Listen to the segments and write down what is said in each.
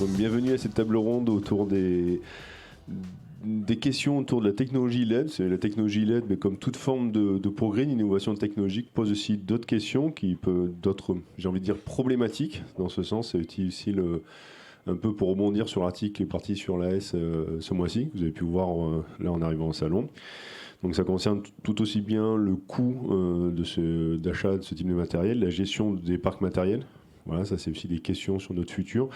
Donc bienvenue à cette table ronde autour des questions autour de la technologie LED. C'est la technologie LED, mais comme toute forme de progrès, d'innovation technologique, pose aussi d'autres questions, d'autres, j'ai envie de dire, problématiques. Dans ce sens, c'est utile un peu pour rebondir sur l'article qui est parti sur l'AS ce mois-ci, que vous avez pu voir là en arrivant au salon. Donc ça concerne tout aussi bien le coût d'achat de ce type de matériel, la gestion des parcs matériels. Voilà, ça c'est aussi des questions sur notre futur,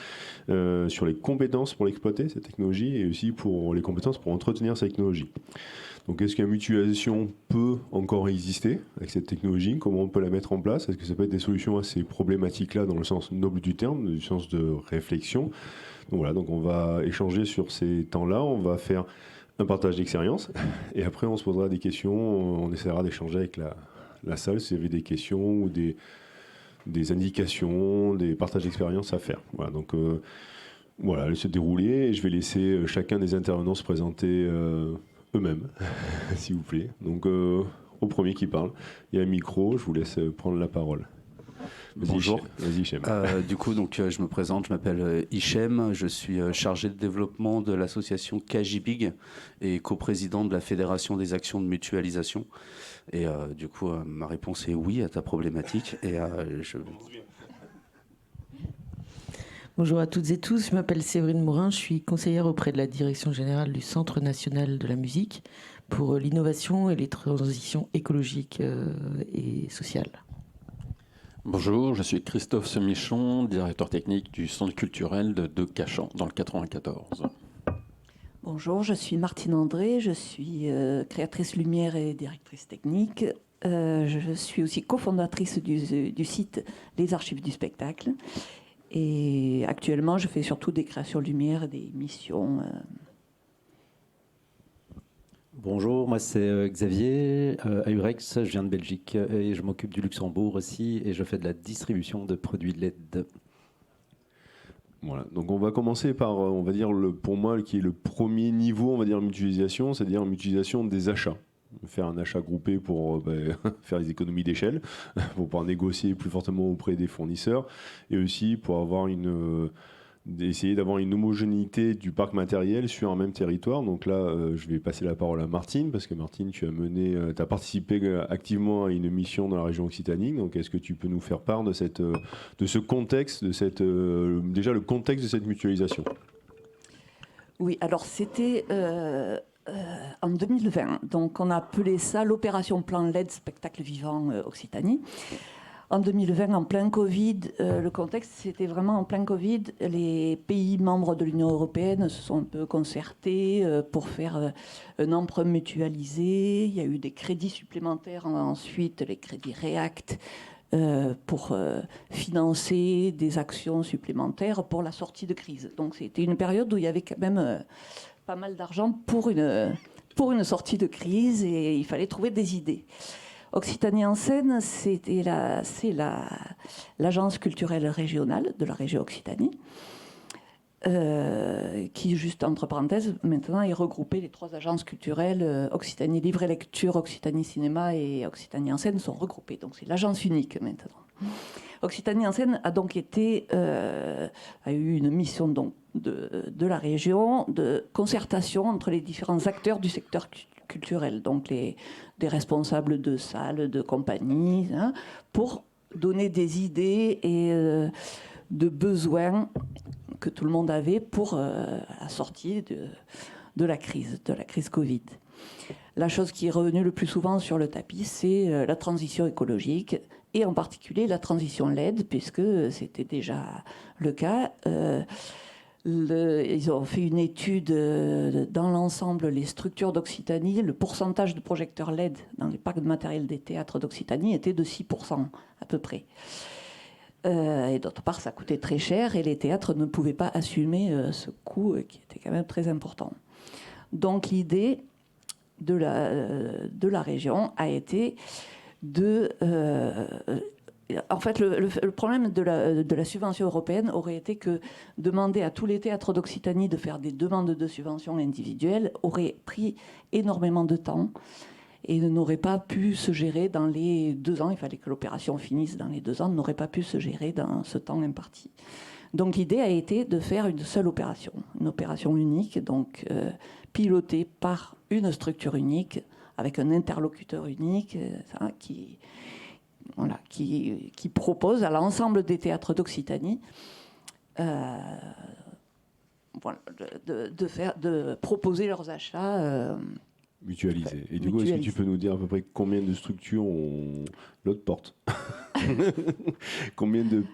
sur les compétences pour l'exploiter, cette technologie, et aussi pour les compétences pour entretenir cette technologie. Donc est-ce qu'une mutualisation peut encore exister avec cette technologie? Comment on peut la mettre en place? Est-ce que ça peut être des solutions à ces problématiques-là dans le sens noble du terme, du sens de réflexion? Donc voilà, donc on va échanger sur ces temps-là, on va faire un partage d'expérience, et après on se posera des questions, on essaiera d'échanger avec la salle s'il y avait des questions ou des indications, des partages d'expérience à faire. Voilà, donc voilà, elle se dérouler, et je vais laisser chacun des intervenants se présenter eux-mêmes, s'il vous plaît. Donc au premier qui parle, il y a un micro, je vous laisse prendre la parole. Bonjour. Vas-y, Hichem. Du coup, je me présente, je m'appelle Hichem, je suis chargé de développement de l'association KJBIG et coprésident de la Fédération des actions de mutualisation. Et du coup, ma réponse est oui à ta problématique. Et Bonjour à toutes et tous, je m'appelle Séverine Morin, je suis conseillère auprès de la Direction générale du Centre national de la musique pour l'innovation et les transitions écologiques et sociales. Bonjour, je suis Christophe Semichon, directeur technique du Centre culturel de Cachan, dans le 94. Bonjour, je suis Martine André, je suis créatrice lumière et directrice technique. Je suis aussi cofondatrice du site Les Archives du spectacle. Et actuellement, je fais surtout des créations lumière et des missions. Bonjour, moi c'est Xavier Ahurex, je viens de Belgique et je m'occupe du Luxembourg aussi et je fais de la distribution de produits LED. Voilà, donc on va commencer par, on va dire, pour moi, qui est le premier niveau, on va dire, mutualisation, c'est-à-dire mutualisation des achats. Faire un achat groupé pour faire des économies d'échelle, pour pouvoir négocier plus fortement auprès des fournisseurs, et aussi pour avoir essayer d'avoir une homogénéité du parc matériel sur un même territoire. Donc là, je vais passer la parole à Martine, parce que Martine, tu as participé activement à une mission dans la région Occitanie. Donc est-ce que tu peux nous faire part de ce contexte, déjà le contexte de cette mutualisation? Oui, alors c'était en 2020. Donc on a appelé ça l'opération Plan LED Spectacle Vivant Occitanie. En 2020, en plein Covid, le contexte, c'était vraiment en plein Covid. Les pays membres de l'Union européenne se sont un peu concertés pour faire un emprunt mutualisé. Il y a eu des crédits supplémentaires ensuite, les crédits REACT, pour financer des actions supplémentaires pour la sortie de crise. Donc c'était une période où il y avait quand même pas mal d'argent pour une sortie de crise et il fallait trouver des idées. Occitanie en scène, c'est l'agence culturelle régionale de la région Occitanie, qui, juste entre parenthèses, maintenant est regroupée. Les trois agences culturelles, Occitanie Livre et Lecture, Occitanie Cinéma et Occitanie en scène sont regroupées. Donc c'est l'agence unique maintenant. Occitanie en scène a donc a eu une mission donc, de la région de concertation entre les différents acteurs du secteur culturel, donc des responsables de salles, de compagnies, hein, pour donner des idées et de besoins que tout le monde avait pour la sortie de la crise Covid. La chose qui est revenue le plus souvent sur le tapis, c'est la transition écologique, et en particulier la transition LED, puisque c'était déjà le cas. Ils ont fait une étude dans l'ensemble, les structures d'Occitanie. Le pourcentage de projecteurs LED dans les parcs de matériel des théâtres d'Occitanie était de 6% à peu près. Et d'autre part, ça coûtait très cher et les théâtres ne pouvaient pas assumer ce coût qui était quand même très important. Donc l'idée de la région a été en fait, le problème de la subvention européenne aurait été que demander à tous les théâtres d'Occitanie de faire des demandes de subventions individuelles aurait pris énormément de temps et n'aurait pas pu se gérer dans les 2 ans. Il fallait que l'opération finisse dans les 2 ans, n'aurait pas pu se gérer dans ce temps imparti. Donc l'idée a été de faire une seule opération, une opération unique, donc pilotée par une structure unique, avec un interlocuteur unique, qui propose à l'ensemble des théâtres d'Occitanie de proposer leurs achats. Mutualisés. Et du coup, est-ce que tu peux nous dire à peu près combien de structures ont l'autre porte combien de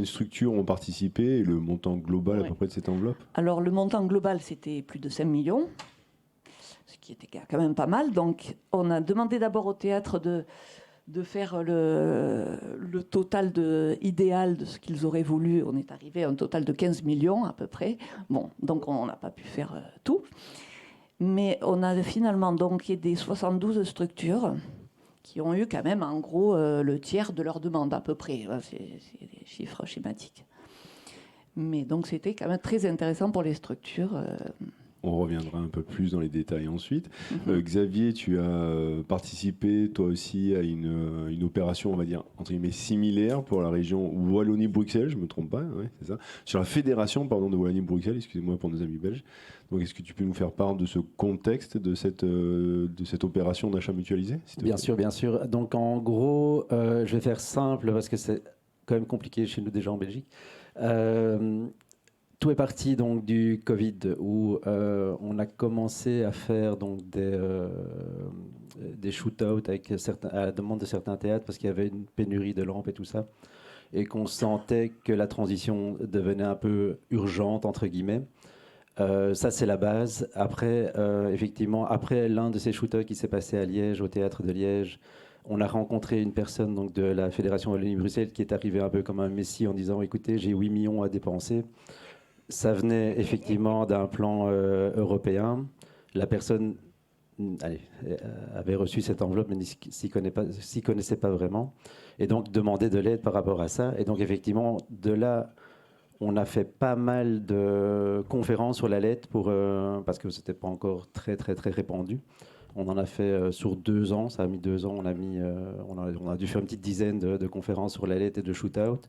structures ont participé et le montant global à peu près de cette enveloppe? Alors le montant global, c'était plus de 5 millions, ce qui était quand même pas mal. Donc on a demandé d'abord au théâtre de faire le total idéal de ce qu'ils auraient voulu. On est arrivé à un total de 15 millions à peu près. Bon, donc on n'a pas pu faire tout. Mais on a finalement donc aidé 72 structures qui ont eu quand même en gros le tiers de leur demande à peu près. C'est des chiffres schématiques. Mais donc c'était quand même très intéressant pour les structures. On reviendra un peu plus dans les détails ensuite. Xavier, tu as participé toi aussi à une opération, on va dire, entre guillemets, similaire pour la région Wallonie-Bruxelles, je ne me trompe pas, ouais, c'est ça. Sur la fédération de Wallonie-Bruxelles, excusez-moi pour nos amis belges. Donc est-ce que tu peux nous faire part de ce contexte, de cette opération d'achat mutualisé? Bien sûr, bien sûr. Donc en gros, je vais faire simple parce que c'est quand même compliqué chez nous déjà en Belgique. Tout est parti donc du Covid où on a commencé à faire donc des shoot-outs à la demande de certains théâtres parce qu'il y avait une pénurie de lampes et tout ça, et qu'on sentait que la transition devenait un peu urgente entre guillemets. Ça c'est la base. Après, effectivement, après l'un de ces shoot-outs qui s'est passé à Liège, au théâtre de Liège, on a rencontré une personne donc de la Fédération Wallonie-Bruxelles qui est arrivée un peu comme un messie en disant écoutez, j'ai 8 millions à dépenser. Ça venait effectivement d'un plan européen. La personne avait reçu cette enveloppe, mais s'y connaissait pas vraiment. Et donc, demandait de l'aide par rapport à ça. Et donc, effectivement, de là, on a fait pas mal de conférences sur la lettre parce que ce n'était pas encore très, très, très répandu. On en a fait sur 2 ans. Ça a mis 2 ans. On a dû faire une petite dizaine de conférences sur la lettre et de shoot-out.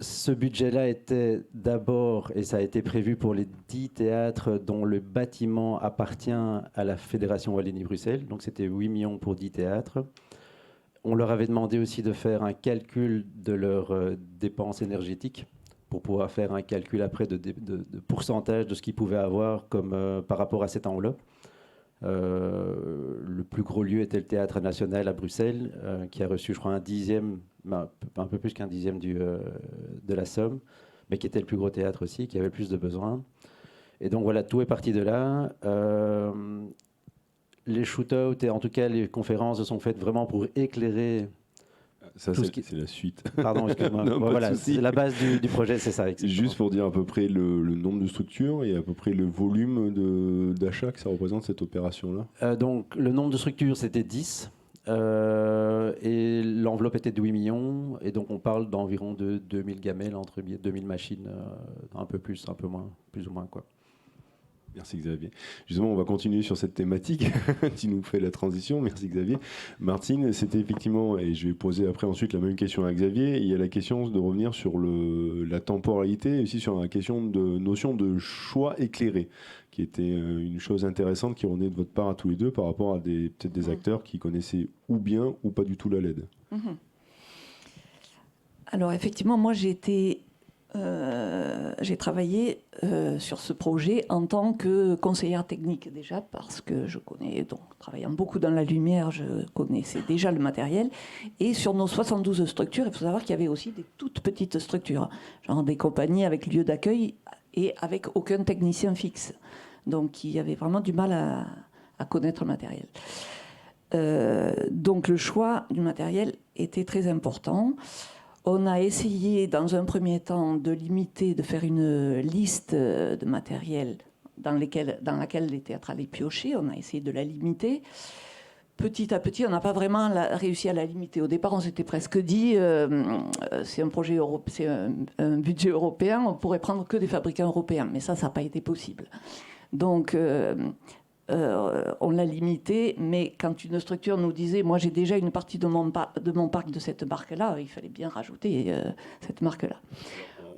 Ce budget-là était d'abord, et ça a été prévu pour les 10 théâtres dont le bâtiment appartient à la Fédération Wallonie-Bruxelles. Donc c'était 8 millions pour 10 théâtres. On leur avait demandé aussi de faire un calcul de leurs dépenses énergétiques pour pouvoir faire un calcul après de pourcentage de ce qu'ils pouvaient avoir par rapport à cette enveloppe. Le plus gros lieu était le Théâtre National à Bruxelles, qui a reçu, je crois, un peu plus qu'un dixième de la somme, mais qui était le plus gros théâtre aussi, qui avait le plus de besoins. Et donc voilà, tout est parti de là. Les shoot-outs et en tout cas les conférences sont faites vraiment pour éclairer. Ça, c'est la suite. Pardon, excuse-moi. Non, voilà, c'est la base du projet, c'est ça. Exactement. Juste pour dire à peu près le nombre de structures et à peu près le volume d'achat que ça représente, cette opération-là. Donc, le nombre de structures, c'était 10. Et l'enveloppe était de 8 millions. Et donc, on parle d'environ de 2000 gamelles, entre 2000 machines, un peu plus, un peu moins, plus ou moins, quoi. Merci Xavier. Justement, on va continuer sur cette thématique. Tu nous fais la transition. Merci Xavier. Martine, c'était effectivement, et je vais poser après ensuite la même question à Xavier, il y a la question de revenir sur la temporalité et aussi sur la notion de choix éclairé, qui était une chose intéressante qui revenait de votre part à tous les deux par rapport à peut-être des acteurs qui connaissaient ou bien ou pas du tout la LED. Alors effectivement, moi j'ai travaillé sur ce projet en tant que conseillère technique déjà, parce que je connais, donc travaillant beaucoup dans la lumière, je connaissais déjà le matériel. Et sur nos 72 structures, il faut savoir qu'il y avait aussi des toutes petites structures, genre des compagnies avec lieu d'accueil et avec aucun technicien fixe. Donc qui avaient vraiment du mal à connaître le matériel. Donc le choix du matériel était très important. On a essayé, dans un premier temps, de faire une liste de matériel dans laquelle les théâtres allaient piocher. On a essayé de la limiter. Petit à petit, on n'a pas vraiment réussi à la limiter. Au départ, on s'était presque dit, c'est un projet c'est un budget européen, on pourrait prendre que des fabricants européens. Mais ça n'a pas été possible. Donc, on l'a limité, mais quand une structure nous disait « moi j'ai déjà une partie de mon parc de cette marque-là », il fallait bien rajouter cette marque-là.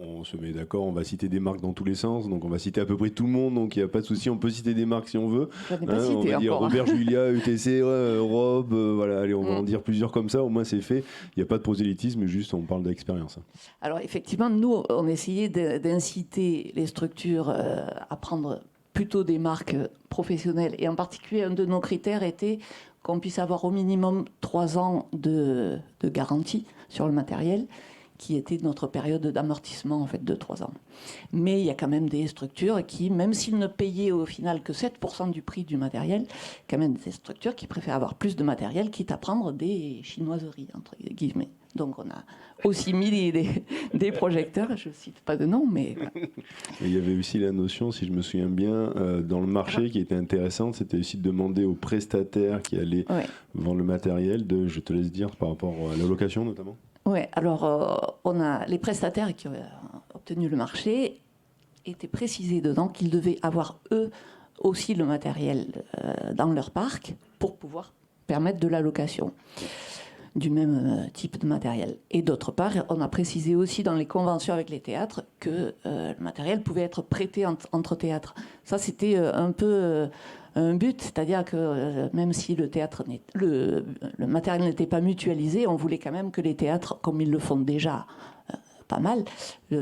On se met d'accord, on va citer des marques dans tous les sens, donc on va citer à peu près tout le monde, donc il n'y a pas de souci, on peut citer des marques si on veut. J'en ai pas cité on va dire encore. Robert Julia, UTC, Rob, voilà, allez, on va en dire plusieurs comme ça, au moins c'est fait. Il n'y a pas de prosélytisme, juste on parle d'expérience. Alors effectivement, nous, on essayait d'inciter les structures à prendre plutôt des marques professionnelles, et en particulier un de nos critères était qu'on puisse avoir au minimum 3 ans de garantie sur le matériel, qui était notre période d'amortissement en fait de 3 ans. Mais il y a quand même des structures qui, même s'ils ne payaient au final que 7% du prix du matériel, quand même des structures qui préfèrent avoir plus de matériel, quitte à prendre des chinoiseries, entre guillemets. Donc on a aussi mis des projecteurs, je ne cite pas de nom, mais... Voilà. Et il y avait aussi la notion, si je me souviens bien, dans le marché qui était intéressante, c'était aussi de demander aux prestataires qui allaient vendre le matériel, je te laisse dire, par rapport à la location notamment. Oui, alors on a les prestataires qui ont obtenu le marché étaient précisés dedans qu'ils devaient avoir eux aussi le matériel dans leur parc pour pouvoir permettre de la location du même type de matériel. Et d'autre part, on a précisé aussi dans les conventions avec les théâtres que le matériel pouvait être prêté entre théâtres. Ça, c'était un peu un but, c'est-à-dire que même si le matériel n'était pas mutualisé, on voulait quand même que les théâtres, comme ils le font déjà pas mal,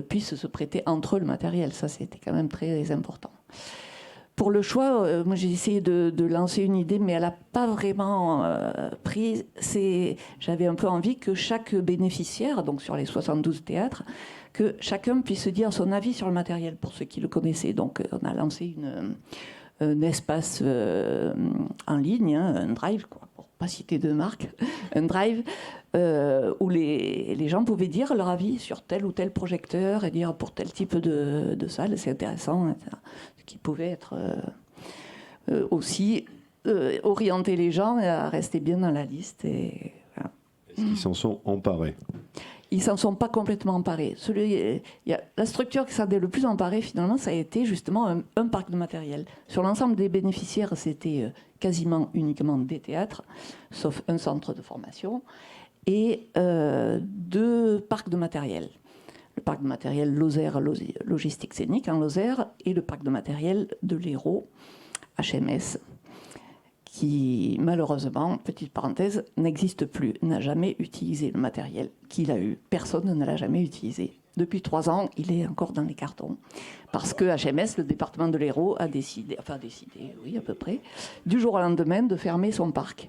puissent se prêter entre eux le matériel. Ça, c'était quand même très important. Pour le choix, moi j'ai essayé de lancer une idée, mais elle n'a pas vraiment pris. J'avais un peu envie que chaque bénéficiaire, donc sur les 72 théâtres, que chacun puisse dire son avis sur le matériel, pour ceux qui le connaissaient. Donc on a lancé un espace en ligne, un drive, quoi, pour ne pas citer de marque, un drive où les gens pouvaient dire leur avis sur tel ou tel projecteur et dire pour tel type de salle, c'est intéressant, etc. Ce qui pouvait être aussi orienter les gens à rester bien dans la liste. Et, voilà. Est-ce qu'ils s'en sont emparés ? Ils s'en sont pas complètement emparés. La structure qui s'en est le plus emparée, finalement, ça a été justement un parc de matériel. Sur l'ensemble des bénéficiaires, c'était quasiment uniquement des théâtres, sauf un centre de formation, et 2 parcs de matériel. Le parc de matériel Lozère Logistique Scénique en Lozère et le parc de matériel de l'Hérault, HMS, qui malheureusement, petite parenthèse, n'existe plus, n'a jamais utilisé le matériel qu'il a eu. Personne ne l'a jamais utilisé. Depuis 3 ans, il est encore dans les cartons. Parce que HMS, le département de l'Hérault, a décidé, oui à peu près, du jour au lendemain de fermer son parc.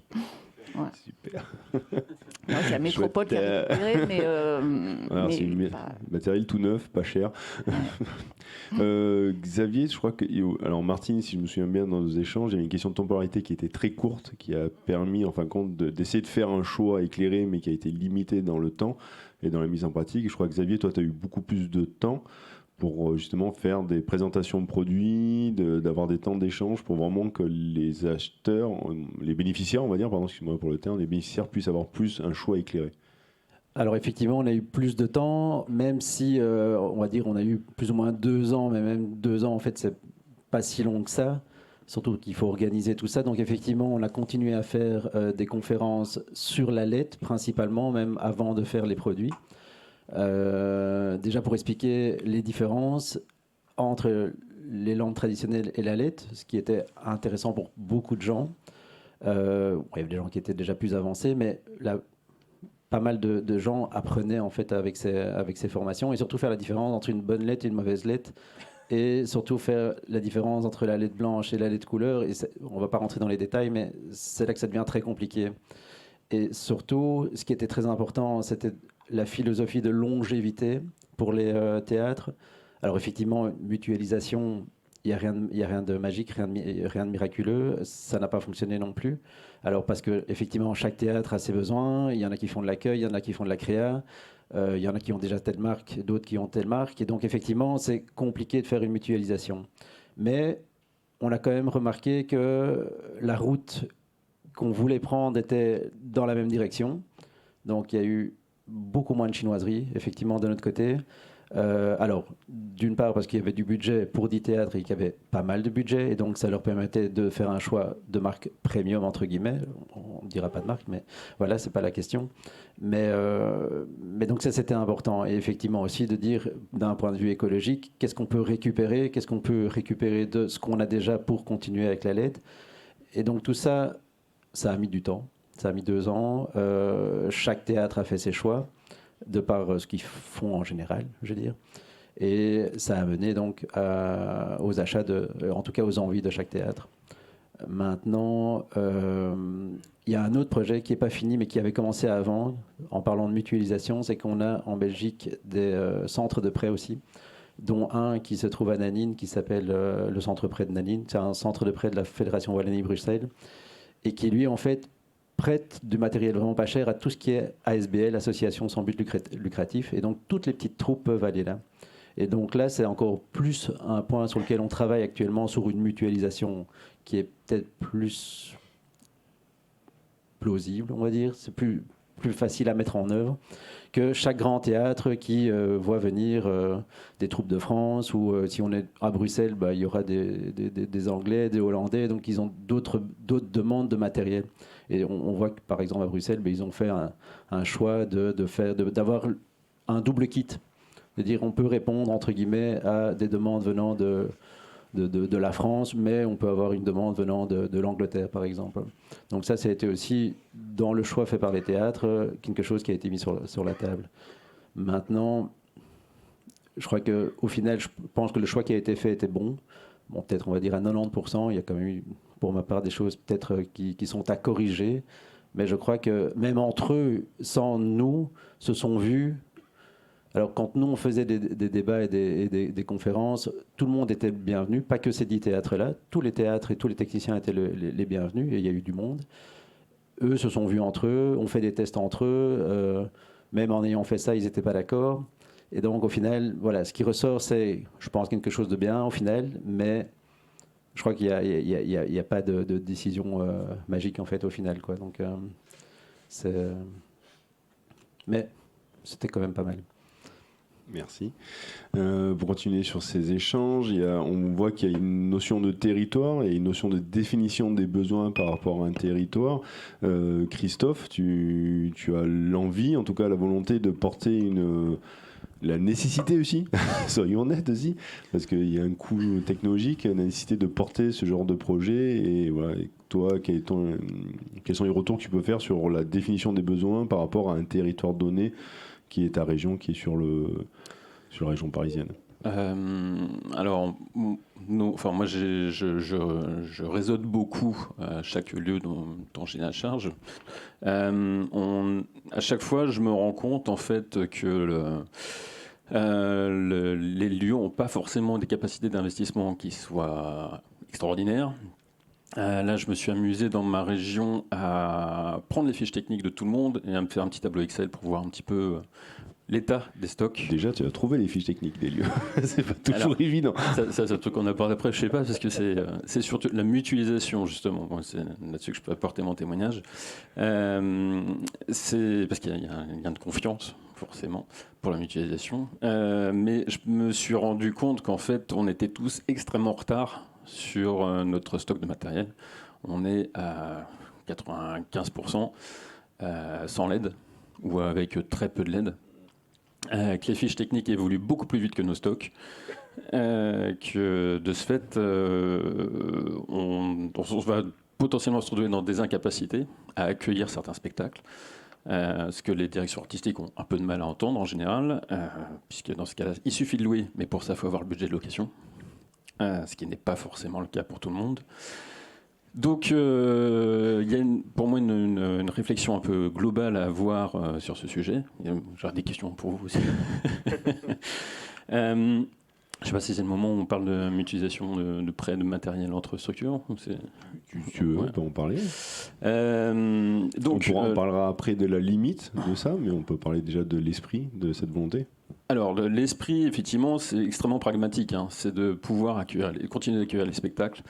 Voilà. Super. C'est la métropole qui a récupéré, mais... Alors, c'est matériel tout neuf, pas cher. Xavier, je crois que... Alors Martine, si je me souviens bien dans nos échanges, il y avait une question de temporalité qui était très courte, qui a permis, en fin de compte, d'essayer de faire un choix éclairé, mais qui a été limité dans le temps et dans la mise en pratique. Et je crois que Xavier, toi, tu as eu beaucoup plus de temps pour justement faire des présentations de produits, d'avoir des temps d'échange pour vraiment que les acheteurs, les bénéficiaires, on va dire, pardon, excuse-moi pour le terme, les bénéficiaires puissent avoir plus un choix éclairé. Alors effectivement, on a eu plus de temps, même si, on va dire, on a eu plus ou moins 2 ans, mais même 2 ans, en fait, c'est pas si long que ça. Surtout qu'il faut organiser tout ça. Donc effectivement, on a continué à faire des conférences sur la LED, principalement, même avant de faire les produits. Déjà pour expliquer les différences entre les lampes traditionnelles et la LED, ce qui était intéressant pour beaucoup de gens. Il y avait des gens qui étaient déjà plus avancés, mais pas mal de gens apprenaient en fait avec ces formations, et surtout faire la différence entre une bonne LED et une mauvaise LED, et surtout faire la différence entre la LED blanche et la LED couleur. Et on ne va pas rentrer dans les détails, mais c'est là que ça devient très compliqué. Et surtout, ce qui était très important, c'était la philosophie de longévité pour les théâtres. Alors effectivement, mutualisation, il n'y a rien de magique, rien de miraculeux. Ça n'a pas fonctionné non plus. Alors parce que effectivement, chaque théâtre a ses besoins. Il y en a qui font de l'accueil, il y en a qui font de la créa. Il y en a qui ont déjà telle marque, d'autres qui ont telle marque. Et donc effectivement, c'est compliqué de faire une mutualisation. Mais on a quand même remarqué que la route qu'on voulait prendre était dans la même direction. Donc il y a eu beaucoup moins de chinoiseries, effectivement, de notre côté. Alors, d'une part parce qu'il y avait du budget pour 10 théâtres et qu'il y avait pas mal de budget, et donc ça leur permettait de faire un choix de marque premium, entre guillemets. On ne dira pas de marque, mais voilà, c'est pas la question. Mais donc ça, c'était important. Et effectivement aussi de dire, d'un point de vue écologique, qu'est-ce qu'on peut récupérer de ce qu'on a déjà pour continuer avec la LED. Et donc tout ça, ça a mis du temps. Ça a mis 2 ans. Chaque théâtre a fait ses choix, de par ce qu'ils font en général, je veux dire. Et ça a mené donc aux achats, en tout cas aux envies de chaque théâtre. Maintenant, il y a un autre projet qui n'est pas fini, mais qui avait commencé avant, en parlant de mutualisation, c'est qu'on a en Belgique des centres de prêt aussi, dont un qui se trouve à Nanine, qui s'appelle le centre prêt de Nanine. C'est un centre de prêt de la Fédération Wallonie-Bruxelles, et qui, lui, en fait, prête du matériel vraiment pas cher à tout ce qui est ASBL, Association sans but lucratif. Et donc, toutes les petites troupes peuvent aller là. Et donc là, c'est encore plus un point sur lequel on travaille actuellement, sur une mutualisation qui est peut-être plus plausible, on va dire. C'est plus facile à mettre en œuvre que chaque grand théâtre qui voit venir des troupes de France, ou si on est à Bruxelles, bah, il y aura des Anglais, des Hollandais, donc ils ont d'autres demandes de matériel. Et on voit que, par exemple, à Bruxelles, ils ont fait un choix d'avoir un double kit. C'est-à-dire on peut répondre, entre guillemets, à des demandes venant de la France, mais on peut avoir une demande venant de l'Angleterre, par exemple. Donc ça a été aussi, dans le choix fait par les théâtres, quelque chose qui a été mis sur la table. Maintenant, je crois qu'au final, je pense que le choix qui a été fait était bon. Bon, peut-être, on va dire, à 90%. Il y a quand même eu, pour ma part, des choses peut-être qui sont à corriger. Mais je crois que même entre eux, sans nous, se sont vus. Alors, quand nous, on faisait des débats et des conférences, tout le monde était bienvenu, pas que ces 10 théâtres-là. Tous les théâtres et tous les techniciens étaient les bienvenus, et il y a eu du monde. Eux se sont vus entre eux, on fait des tests entre eux. Même en ayant fait ça, ils n'étaient pas d'accord. Et donc, au final, voilà, ce qui ressort, c'est, je pense, quelque chose de bien, au final, mais je crois qu'il n'y a pas de décision magique, en fait, au final, quoi. Donc, mais c'était quand même pas mal. Merci. Pour continuer sur ces échanges, on voit qu'il y a une notion de territoire et une notion de définition des besoins par rapport à un territoire. Christophe, tu as l'envie, en tout cas la volonté de porter la nécessité aussi, soyons honnêtes aussi, parce qu'il y a un coût technologique, la nécessité de porter ce genre de projet. Et voilà, et toi, quels sont les retours que tu peux faire sur la définition des besoins par rapport à un territoire donné qui est ta région, qui est sur la région parisienne? Alors, moi, je raisonne beaucoup à chaque lieu dont j'ai la charge. À chaque fois, je me rends compte, en fait, que les lieux n'ont pas forcément des capacités d'investissement qui soient extraordinaires. Là, je me suis amusé dans ma région à prendre les fiches techniques de tout le monde et à me faire un petit tableau Excel pour voir un petit peu l'état des stocks. Déjà, tu as trouvé les fiches techniques des lieux. C'est pas toujours évident. Ça, c'est un truc qu'on aborde après, je sais pas, parce que c'est surtout la mutualisation, justement. Bon, c'est là-dessus que je peux apporter mon témoignage. C'est parce qu'il y a un lien de confiance, forcément, pour la mutualisation. Mais je me suis rendu compte qu'en fait, on était tous extrêmement en retard sur notre stock de matériel. On est à 95% sans LED, ou avec très peu de LED. Que les fiches techniques évoluent beaucoup plus vite que nos stocks, que de ce fait, on va potentiellement se retrouver dans des incapacités à accueillir certains spectacles, ce que les directions artistiques ont un peu de mal à entendre en général, puisque dans ce cas-là, il suffit de louer, mais pour ça, il faut avoir le budget de location, ce qui n'est pas forcément le cas pour tout le monde. Donc, il y a pour moi une réflexion un peu globale à avoir sur ce sujet. J'aurais des questions pour vous aussi. Je ne sais pas si c'est le moment où on parle de mutualisation de prêts de matériel entre structures. Tu veux, on peut en parler. Donc, on parlera après de la limite de ça, mais on peut parler déjà de l'esprit de cette volonté. Alors, l'esprit, effectivement, c'est extrêmement pragmatique. C'est de pouvoir continuer d'accueillir les spectacles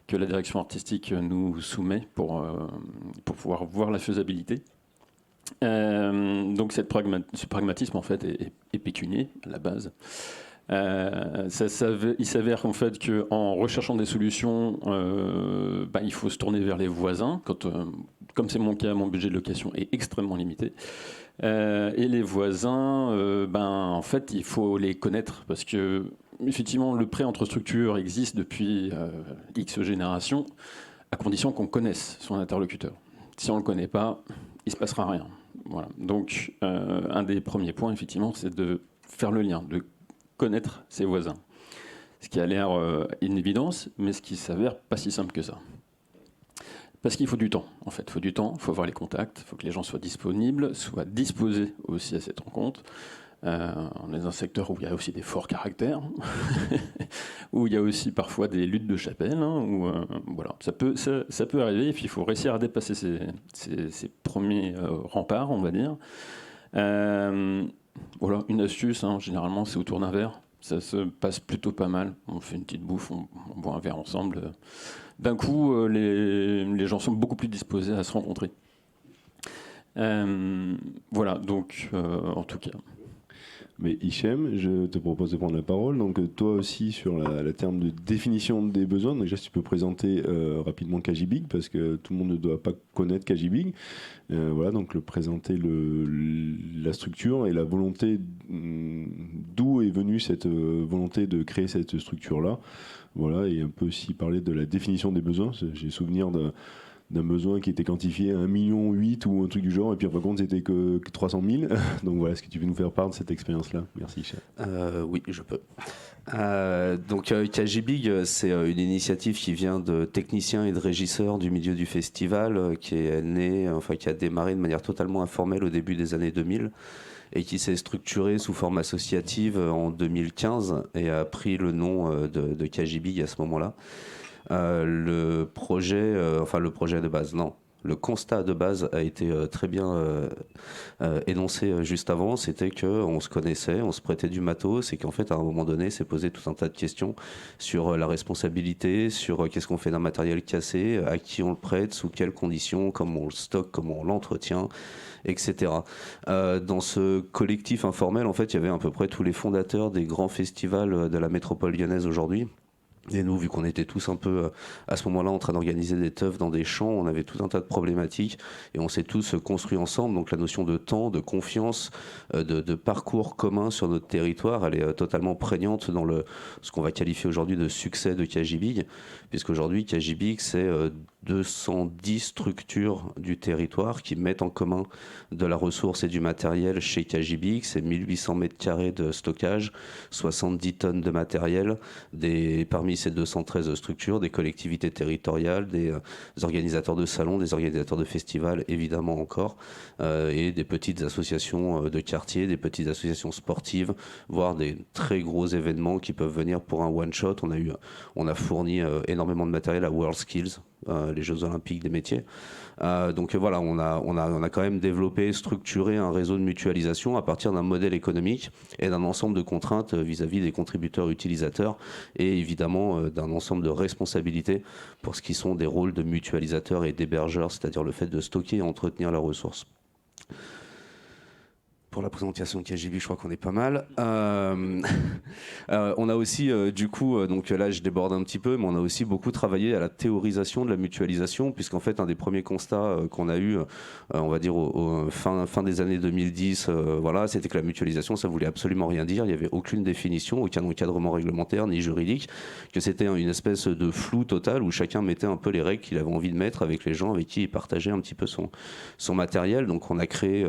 que la direction artistique nous soumet pour pouvoir voir la faisabilité. Donc ce pragmatisme en fait est pécunier à la base. Il s'avère qu'en fait qu'en recherchant des solutions, il faut se tourner vers les voisins. Comme c'est mon cas, mon budget de location est extrêmement limité. Et les voisins, en fait, il faut les connaître parce que effectivement, le prêt entre structures existe depuis X générations, à condition qu'on connaisse son interlocuteur. Si on ne le connaît pas, il ne se passera rien. Voilà. Donc, un des premiers points, effectivement, c'est de faire le lien, de connaître ses voisins. Ce qui a l'air une évidence, mais ce qui s'avère pas si simple que ça. Parce qu'il faut du temps, en fait. Il faut du temps, il faut avoir les contacts, il faut que les gens soient disponibles, soient disposés aussi à cette rencontre. On est dans un secteur où il y a aussi des forts caractères, où il y a aussi parfois des luttes de chapelle, voilà. Ça peut arriver, et puis il faut réussir à dépasser ces premiers remparts, on va dire. Voilà, une astuce, généralement, c'est autour d'un verre. Ça se passe plutôt pas mal. On fait une petite bouffe, on boit un verre ensemble. D'un coup, les gens sont beaucoup plus disposés à se rencontrer. Voilà, donc, en tout cas. Mais Hichem, je te propose de prendre la parole. Donc toi aussi sur la terme de définition des besoins. Donc, déjà, si tu peux présenter rapidement Kajibig, parce que tout le monde ne doit pas connaître Kajibig. Voilà, donc présenter la structure et la volonté, d'où est venue cette volonté de créer cette structure-là. Voilà, et un peu aussi parler de la définition des besoins. J'ai souvenir d'un besoin qui était quantifié à 1,8 million ou un truc du genre, et puis en fin de compte c'était que 300 000. Donc voilà, est-ce que tu veux nous faire part de cette expérience-là? Merci, Hichem. Oui, je peux. Donc Kajibig, c'est une initiative qui vient de techniciens et de régisseurs du milieu du festival, qui a démarré de manière totalement informelle au début des années 2000 et qui s'est structurée sous forme associative en 2015 et a pris le nom de Kajibig à ce moment-là. Le projet de base, non. Le constat de base a été très bien énoncé juste avant, c'était qu'on se connaissait, on se prêtait du matos et qu'en fait à un moment donné s'est posé tout un tas de questions sur la responsabilité, sur qu'est-ce qu'on fait d'un matériel cassé, à qui on le prête, sous quelles conditions, comment on le stocke, comment on l'entretient, etc. Dans ce collectif informel, en fait, il y avait à peu près tous les fondateurs des grands festivals de la métropole lyonnaise aujourd'hui. Et nous, vu qu'on était tous un peu à ce moment-là en train d'organiser des teufs dans des champs, on avait tout un tas de problématiques et on s'est tous construits ensemble. Donc la notion de temps, de confiance, de parcours commun sur notre territoire, elle est totalement prégnante dans ce qu'on va qualifier aujourd'hui de succès de Kajibig, puisqu'aujourd'hui Kajibig, c'est 210 structures du territoire qui mettent en commun de la ressource et du matériel chez Kajibig. C'est 1800 mètres carrés de stockage, 70 tonnes de matériel, parmi ces 213 structures, des collectivités territoriales, des organisateurs de salons, des organisateurs de festivals, évidemment encore, et des petites associations de quartier, des petites associations sportives, voire des très gros événements qui peuvent venir pour un one-shot. On a fourni énormément de matériel à WorldSkills, les Jeux Olympiques des métiers. Donc voilà, on a quand même développé, structuré un réseau de mutualisation à partir d'un modèle économique et d'un ensemble de contraintes vis-à-vis des contributeurs utilisateurs et évidemment d'un ensemble de responsabilités pour ce qui sont des rôles de mutualisateurs et d'hébergeurs, c'est-à-dire le fait de stocker et entretenir la ressource. Pour la présentation de Kajibig, je crois qu'on est pas mal. On a aussi, donc là je déborde un petit peu, mais on a aussi beaucoup travaillé à la théorisation de la mutualisation, puisqu'en fait un des premiers constats qu'on a eu, on va dire fin des années 2010, voilà, c'était que la mutualisation, ça voulait absolument rien dire. Il n'y avait aucune définition, aucun encadrement réglementaire ni juridique, que c'était une espèce de flou total où chacun mettait un peu les règles qu'il avait envie de mettre avec les gens avec qui il partageait un petit peu son matériel. Donc on a créé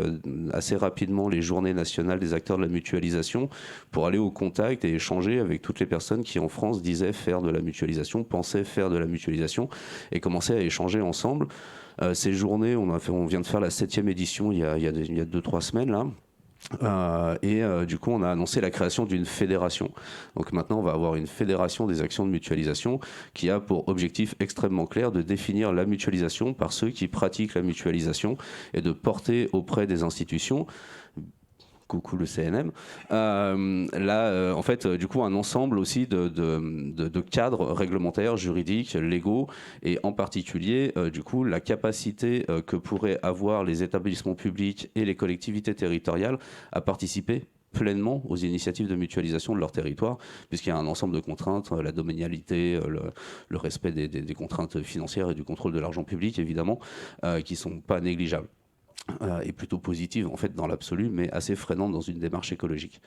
assez rapidement les journées nationales des acteurs de la mutualisation pour aller au contact et échanger avec toutes les personnes qui en France disaient faire de la mutualisation, pensaient faire de la mutualisation et commençaient à échanger ensemble. Ces journées, on vient de faire la 7e édition il y a 2-3 semaines là. Du coup on a annoncé la création d'une fédération. Donc maintenant on va avoir une fédération des actions de mutualisation qui a pour objectif extrêmement clair de définir la mutualisation par ceux qui pratiquent la mutualisation et de porter auprès des institutions coucou le CNM. Là, en fait, du coup, un ensemble aussi de cadres réglementaires, juridiques, légaux, et en particulier, du coup, la capacité que pourraient avoir les établissements publics et les collectivités territoriales à participer pleinement aux initiatives de mutualisation de leur territoire, puisqu'il y a un ensemble de contraintes, la domanialité, le respect des contraintes financières et du contrôle de l'argent public, évidemment, qui ne sont pas négligeables. Et plutôt positives en fait dans l'absolu, mais assez freinantes dans une démarche écologique.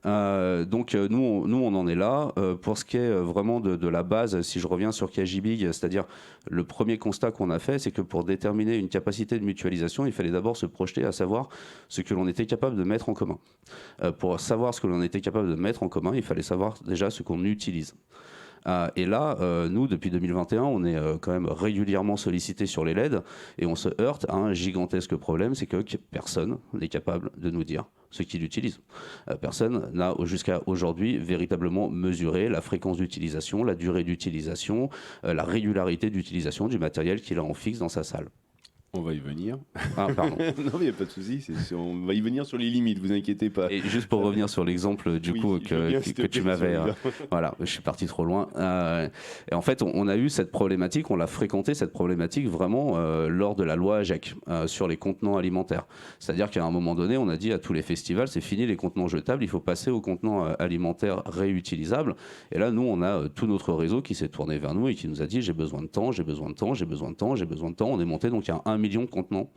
Donc nous on en est là. Pour ce qui est vraiment de la base, si je reviens sur Kajibig, c'est-à-dire le premier constat qu'on a fait, c'est que pour déterminer une capacité de mutualisation, il fallait d'abord se projeter à savoir ce que l'on était capable de mettre en commun. Pour savoir ce que l'on était capable de mettre en commun, il fallait savoir déjà ce qu'on utilise. Et là, nous, depuis 2021, on est quand même régulièrement sollicités sur les LED et on se heurte à un gigantesque problème, c'est que personne n'est capable de nous dire ce qu'il utilise. Personne n'a jusqu'à aujourd'hui véritablement mesuré la fréquence d'utilisation, la durée d'utilisation, la régularité d'utilisation du matériel qu'il a en fixe dans sa salle. On va y venir. Ah, pardon. Non, mais il n'y a pas de souci. On va y venir sur les limites, vous inquiétez pas. Et juste pour revenir sur l'exemple du coup que tu m'avais... voilà, je suis parti trop loin. Et en fait, on a eu cette problématique, on l'a fréquenté cette problématique vraiment lors de la loi AGEC sur les contenants alimentaires. C'est-à-dire qu'à un moment donné, on a dit à tous les festivals, c'est fini les contenants jetables, il faut passer aux contenants alimentaires réutilisables. Et là, nous, on a tout notre réseau qui s'est tourné vers nous et qui nous a dit j'ai besoin de temps, j'ai besoin de temps, j'ai besoin de temps, j'ai besoin de temps. On est monté donc à 1 million de contenants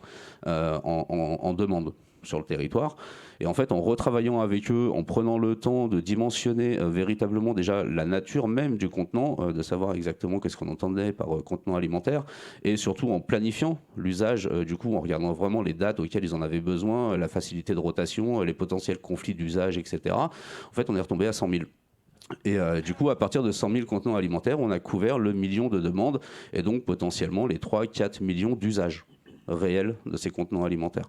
en demande sur le territoire. Et en fait, en retravaillant avec eux, en prenant le temps de dimensionner véritablement déjà la nature même du contenant, de savoir exactement qu'est-ce qu'on entendait par contenant alimentaire, et surtout en planifiant l'usage, du coup, en regardant vraiment les dates auxquelles ils en avaient besoin, la facilité de rotation, les potentiels conflits d'usage, etc. En fait, on est retombé à 100 000. Et du coup, à partir de 100 000 contenants alimentaires, on a couvert le million de demandes et donc potentiellement les 3-4 millions d'usages réels de ces contenants alimentaires.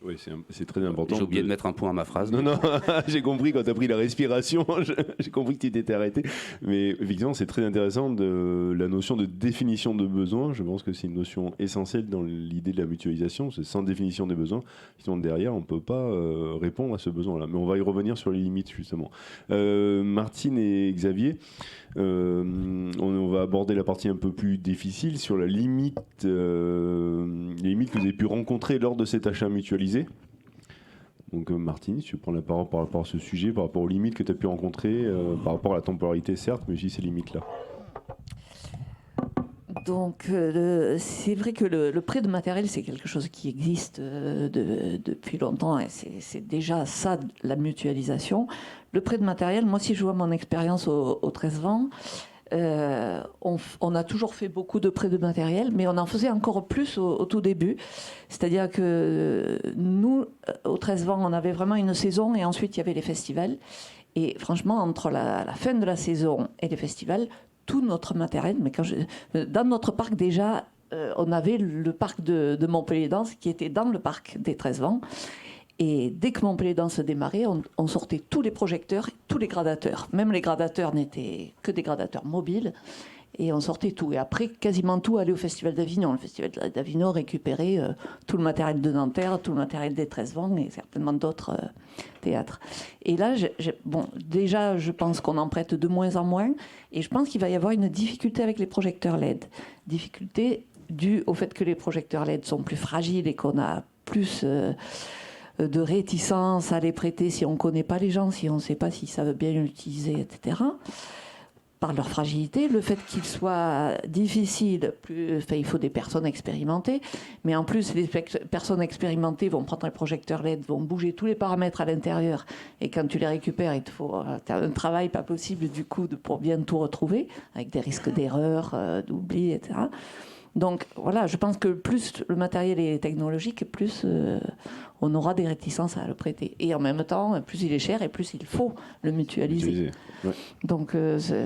Oui, c'est très important. J'ai oublié de mettre un point à ma phrase. Non, j'ai compris quand tu as pris la respiration, j'ai compris que tu t'étais arrêté. Mais effectivement, c'est très intéressant la notion de définition de besoin. Je pense que c'est une notion essentielle dans l'idée de la mutualisation. C'est sans définition des besoins. Sinon, derrière, on ne peut pas répondre à ce besoin-là. Mais on va y revenir sur les limites, justement. Martine et Xavier, on va aborder la partie un peu plus difficile sur la limite, les limites que vous avez pu rencontrer lors de cet achat mutualisé. Donc Martine, si tu prends la parole par rapport à ce sujet, par rapport aux limites que tu as pu rencontrer, par rapport à la temporalité certes, mais aussi ces limites-là. Donc c'est vrai que le prêt de matériel, c'est quelque chose qui existe depuis longtemps et c'est déjà ça, la mutualisation. Le prêt de matériel, moi si je vois mon expérience au 13 Vents, on a toujours fait beaucoup de prêts de matériel, mais on en faisait encore plus au tout début. C'est-à-dire que nous, au 13 Vents, on avait vraiment une saison et ensuite il y avait les festivals. Et franchement, entre la fin de la saison et les festivals, tout notre matériel, mais dans notre parc déjà, on avait le parc de Montpellier Danse qui était dans le parc des 13 Vents. Et dès que Montpellier Danse démarrait, on sortait tous les projecteurs, tous les gradateurs. Même les gradateurs n'étaient que des gradateurs mobiles. Et on sortait tout. Et après, quasiment tout allait au Festival d'Avignon. Le Festival d'Avignon récupérait tout le matériel de Nanterre, tout le matériel des 13 Vents et certainement d'autres théâtres. Et là, déjà, je pense qu'on en prête de moins en moins. Et je pense qu'il va y avoir une difficulté avec les projecteurs LED. Difficulté due au fait que les projecteurs LED sont plus fragiles et qu'on a plus de réticence à les prêter si on ne connaît pas les gens, si on ne sait pas s'ils savent bien l'utiliser, etc. Par leur fragilité, le fait qu'ils soient difficiles, il faut des personnes expérimentées, mais en plus, les personnes expérimentées vont prendre les projecteurs LED, vont bouger tous les paramètres à l'intérieur, et quand tu les récupères, il te faut un travail pas possible du coup pour bien tout retrouver, avec des risques d'erreur, d'oubli, etc. Donc voilà, je pense que plus le matériel est technologique, plus on aura des réticences à le prêter. Et en même temps, plus il est cher et plus il faut le mutualiser. Ouais. Donc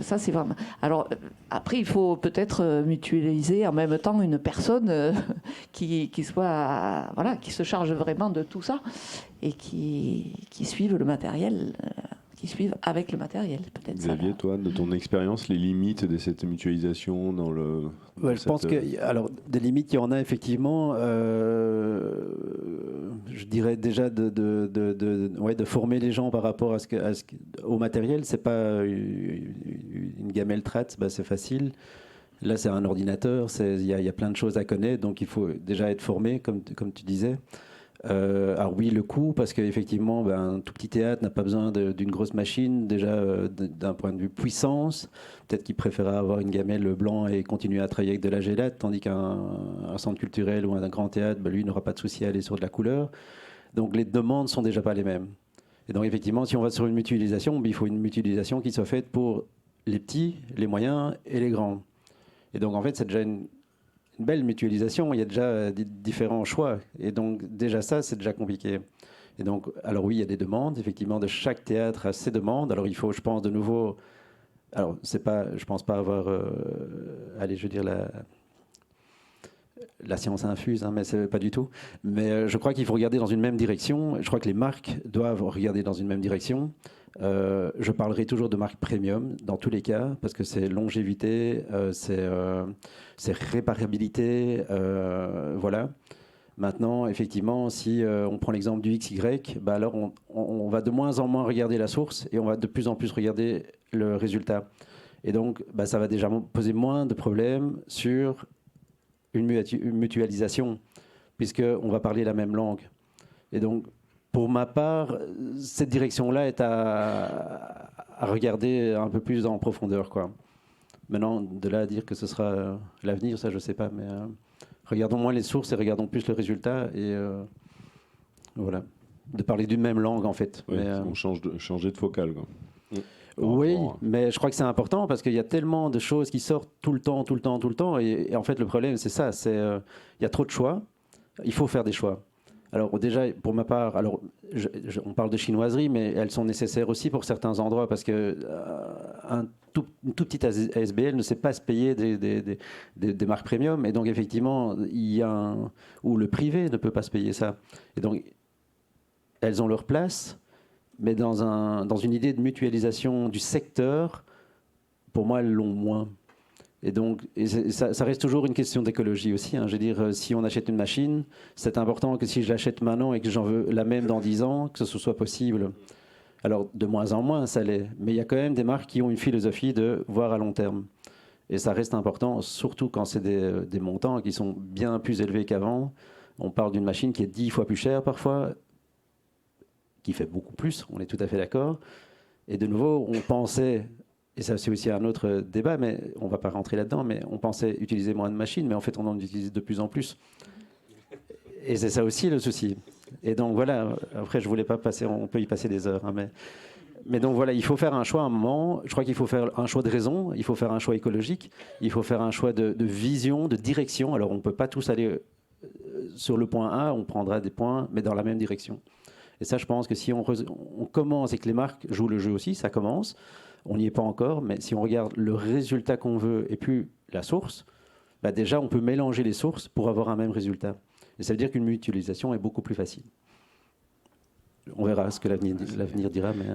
ça, c'est vraiment... Alors après, il faut peut-être mutualiser en même temps une personne qui soit, voilà, qui se charge vraiment de tout ça et qui suive le matériel. Qui suivent avec le matériel, peut-être. Xavier, toi, de ton expérience, les limites de cette mutualisation dans le... Ouais, je pense que, alors, des limites, il y en a effectivement. Je je dirais déjà de former les gens par rapport au matériel. C'est pas une gamelle Trat, c'est facile. Là, c'est un ordinateur, il y a plein de choses à connaître, donc il faut déjà être formé, comme tu disais. Alors oui, le coût, parce qu'effectivement, un tout petit théâtre n'a pas besoin d'une grosse machine, déjà d'un point de vue puissance. Peut-être qu'il préférera avoir une gamelle blanc et continuer à travailler avec de la gélate, tandis qu'un centre culturel ou un grand théâtre, lui, n'aura pas de souci à aller sur de la couleur. Donc les demandes sont déjà pas les mêmes. Et donc effectivement, si on va sur une mutualisation, il faut une mutualisation qui soit faite pour les petits, les moyens et les grands. Et donc en fait, c'est déjà une belle mutualisation, il y a déjà différents choix. Et donc déjà ça, c'est déjà compliqué. Et donc, alors oui, il y a des demandes, effectivement, de chaque théâtre a ses demandes. Alors il faut, je pense, de nouveau... Alors, je pense pas avoir... allez, je veux dire la science infuse, mais c'est pas du tout. Mais je crois qu'il faut regarder dans une même direction. Je crois que les marques doivent regarder dans une même direction. Je parlerai toujours de marque premium dans tous les cas parce que c'est longévité, c'est réparabilité, voilà. Maintenant, effectivement, si on prend l'exemple du XY, alors on va de moins en moins regarder la source et on va de plus en plus regarder le résultat. Et donc, ça va déjà poser moins de problèmes sur une mutualisation puisqu'on va parler la même langue. Et donc, pour ma part, cette direction-là est à regarder un peu plus en profondeur, quoi. Maintenant, de là à dire que ce sera l'avenir, ça je ne sais pas, mais regardons moins les sources et regardons plus le résultat et voilà, de parler d'une même langue en fait. Ouais, mais, on changer de focale, quoi. Oui, mais je crois que c'est important parce qu'il y a tellement de choses qui sortent tout le temps, et en fait le problème c'est ça, il y a trop de choix, il faut faire des choix. Alors déjà, pour ma part, on parle de chinoiserie, mais elles sont nécessaires aussi pour certains endroits parce que une tout petite ASBL ne sait pas se payer des marques premium. Et donc effectivement, il y a où le privé ne peut pas se payer ça. Et donc, elles ont leur place, mais dans une idée de mutualisation du secteur, pour moi, elles l'ont moins. Et donc, ça reste toujours une question d'écologie aussi. Je veux dire, si on achète une machine, c'est important que si je l'achète maintenant et que j'en veux la même dans 10 ans, que ce soit possible. Alors, de moins en moins, ça l'est. Mais il y a quand même des marques qui ont une philosophie de voir à long terme. Et ça reste important, surtout quand c'est des montants qui sont bien plus élevés qu'avant. On parle d'une machine qui est 10 fois plus chère parfois, qui fait beaucoup plus, on est tout à fait d'accord. Et de nouveau, on pensait... Et ça, c'est aussi un autre débat, mais on ne va pas rentrer là-dedans, mais on pensait utiliser moins de machines, mais en fait, on en utilise de plus en plus. Et c'est ça aussi le souci. Et donc voilà, après, je ne voulais pas passer, on peut y passer des heures, mais donc voilà, il faut faire un choix à un moment. Je crois qu'il faut faire un choix de raison, il faut faire un choix écologique, il faut faire un choix de vision, de direction. Alors, on ne peut pas tous aller sur le point A, on prendra des points, mais dans la même direction. Et ça, je pense que si on commence et que les marques jouent le jeu aussi, ça commence. On n'y est pas encore, mais si on regarde le résultat qu'on veut et puis la source, déjà on peut mélanger les sources pour avoir un même résultat. Et ça veut dire qu'une mutualisation est beaucoup plus facile. On verra ce que l'avenir dira, mais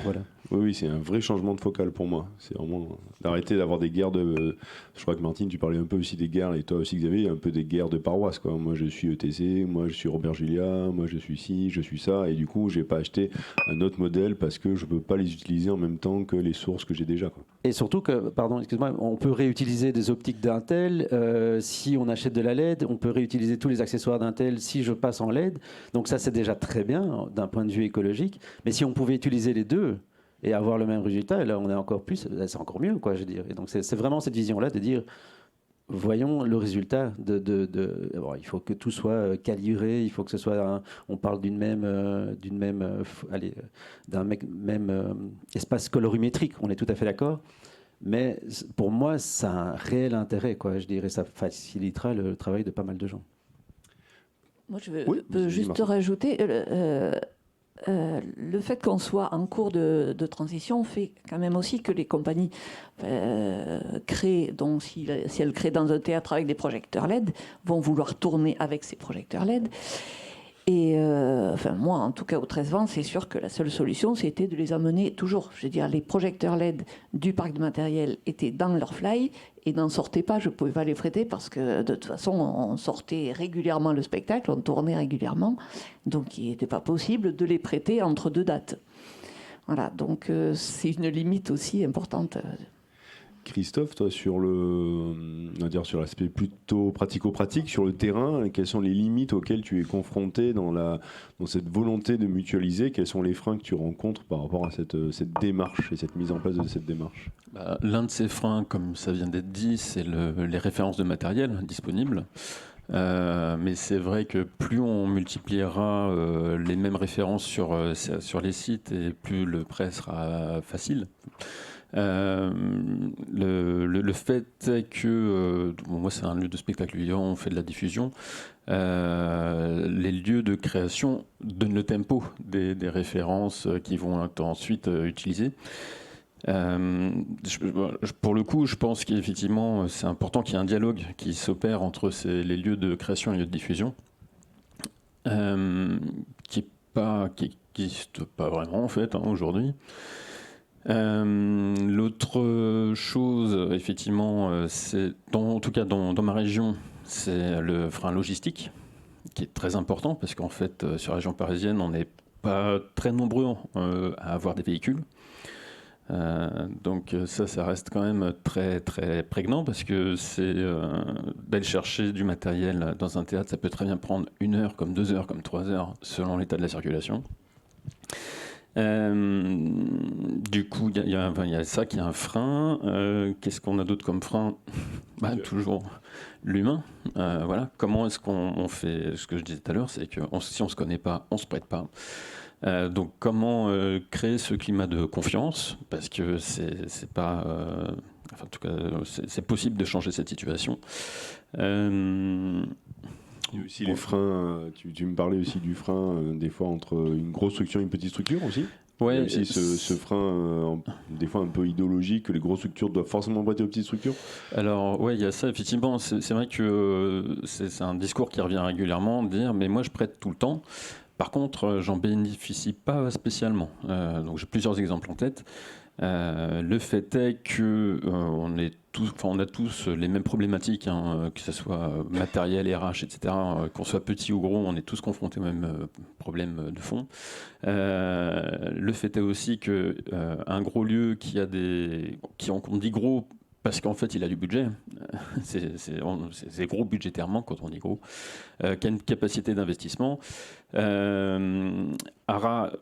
voilà. Oui, c'est un vrai changement de focale pour moi. C'est vraiment d'arrêter d'avoir des guerres de... Je crois que Martine, tu parlais un peu aussi des guerres, et toi aussi Xavier, un peu des guerres de paroisse, quoi. Moi je suis ETC, moi je suis Robert Julia, moi je suis ci, je suis ça, et du coup j'ai pas acheté un autre modèle parce que je peux pas les utiliser en même temps que les sources que j'ai déjà, quoi. Et surtout que, pardon, excuse-moi, on peut réutiliser des optiques d'Intel si on achète de la LED, on peut réutiliser tous les accessoires d'Intel si je passe en LED. Donc ça c'est déjà très bien d'un point de vue écologique. Mais si on pouvait utiliser les deux et avoir le même résultat, et là on est encore plus, c'est encore mieux, quoi, je veux dire. Et donc c'est vraiment cette vision-là de dire, voyons le résultat bon, il faut que tout soit calibré, il faut que ce soit, on parle d'un même espace colorimétrique, on est tout à fait d'accord. Mais pour moi, ça a un réel intérêt, quoi, je dirais, ça facilitera le travail de pas mal de gens. Moi, je veux juste rajouter... le fait qu'on soit en cours de transition fait quand même aussi que les compagnies créent, donc si elles créent dans un théâtre avec des projecteurs LED, vont vouloir tourner avec ces projecteurs LED. Et enfin, moi, en tout cas, au 13-20, c'est sûr que la seule solution, c'était de les amener toujours. Je veux dire, les projecteurs LED du parc de matériel étaient dans leur fly et n'en sortaient pas. Je ne pouvais pas les prêter parce que de toute façon, on sortait régulièrement le spectacle, on tournait régulièrement. Donc, il n'était pas possible de les prêter entre deux dates. Voilà, donc c'est une limite aussi importante. Christophe, toi, on va dire sur l'aspect plutôt pratico-pratique, sur le terrain, quelles sont les limites auxquelles tu es confronté dans cette volonté de mutualiser? Quels sont les freins que tu rencontres par rapport à cette démarche et cette mise en place de cette démarche? L'un de ces freins, comme ça vient d'être dit, c'est les références de matériel disponibles. Mais c'est vrai que plus on multipliera les mêmes références sur les sites, et plus le prêt sera facile. Le fait est que, moi c'est un lieu de spectacle vivant, on fait de la diffusion, les lieux de création donnent le tempo des références qui vont être ensuite utilisées. Pour le coup, je pense qu'effectivement c'est important qu'il y ait un dialogue qui s'opère entre les lieux de création et les lieux de diffusion, qui n'existe pas vraiment en fait aujourd'hui. L'autre chose, effectivement, c'est en tout cas dans ma région, c'est le frein logistique qui est très important parce qu'en fait, sur la région parisienne, on n'est pas très nombreux à avoir des véhicules. Donc ça reste quand même très très prégnant parce que c'est d'aller chercher du matériel dans un théâtre, ça peut très bien prendre 1 heure, comme 2 heures, comme 3 heures, selon l'état de la circulation. Du coup, il y a ça qui est un frein. Qu'est-ce qu'on a d'autre comme frein? Toujours l'humain. Voilà. Comment est-ce qu'on fait? Ce que je disais tout à l'heure, c'est que si on se connaît pas, on se prête pas. Donc, comment créer ce climat de confiance? Parce que c'est pas. En tout cas, c'est possible de changer cette situation. Aussi les freins, tu me parlais aussi du frein des fois entre une grosse structure et une petite structure aussi. Ouais, il y a aussi ce frein des fois un peu idéologique que les grosses structures doivent forcément prêter aux petites structures. Alors ouais, il y a ça effectivement. C'est vrai que c'est un discours qui revient régulièrement, de dire mais moi je prête tout le temps. Par contre, j'en bénéficie pas spécialement. Donc j'ai plusieurs exemples en tête. Le fait est que on a tous les mêmes problématiques, hein, que ce soit matériel, RH, etc. Qu'on soit petit ou gros, on est tous confrontés aux mêmes problèmes de fond. Le fait est aussi que un gros lieu on dit gros parce qu'en fait il a du budget, c'est gros budgétairement quand on dit gros, qui a une capacité d'investissement, aura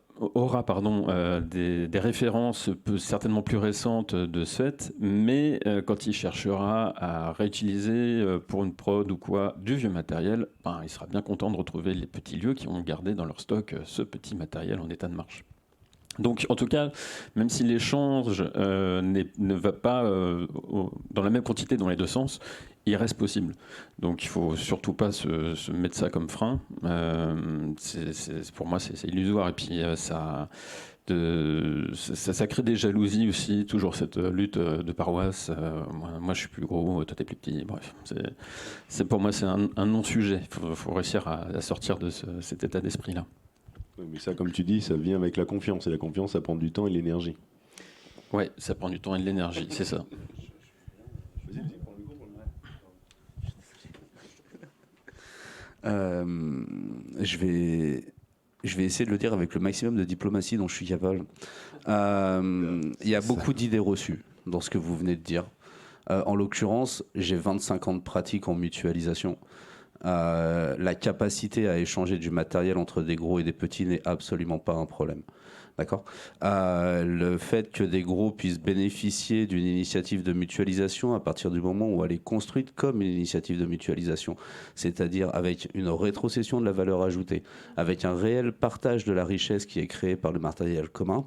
des références certainement plus récentes de ce fait, mais quand il cherchera à réutiliser pour une prod ou quoi du vieux matériel, il sera bien content de retrouver les petits lieux qui ont gardé dans leur stock ce petit matériel en état de marche. Donc, en tout cas, même si l'échange ne va pas dans la même quantité dans les deux sens, il reste possible. Donc, il ne faut surtout pas se mettre ça comme frein. Pour moi, c'est illusoire. Et puis, ça crée des jalousies aussi, toujours cette lutte de paroisse. Moi, je suis plus gros, toi, t'es plus petit. Bref, pour moi, c'est un non-sujet. Il faut réussir à sortir de cet état d'esprit-là. Mais ça, comme tu dis, ça vient avec la confiance. Et la confiance, ça prend du temps et de l'énergie. Ouais, ça prend du temps et de l'énergie, c'est ça. Je vais essayer de le dire avec le maximum de diplomatie dont je suis capable. Il y a beaucoup d'idées reçues dans ce que vous venez de dire. En l'occurrence, j'ai 25 ans de pratique en mutualisation. La capacité à échanger du matériel entre des gros et des petits n'est absolument pas un problème. D'accord. Le fait que des gros puissent bénéficier d'une initiative de mutualisation à partir du moment où elle est construite comme une initiative de mutualisation, c'est-à-dire avec une rétrocession de la valeur ajoutée, avec un réel partage de la richesse qui est créée par le matériel commun,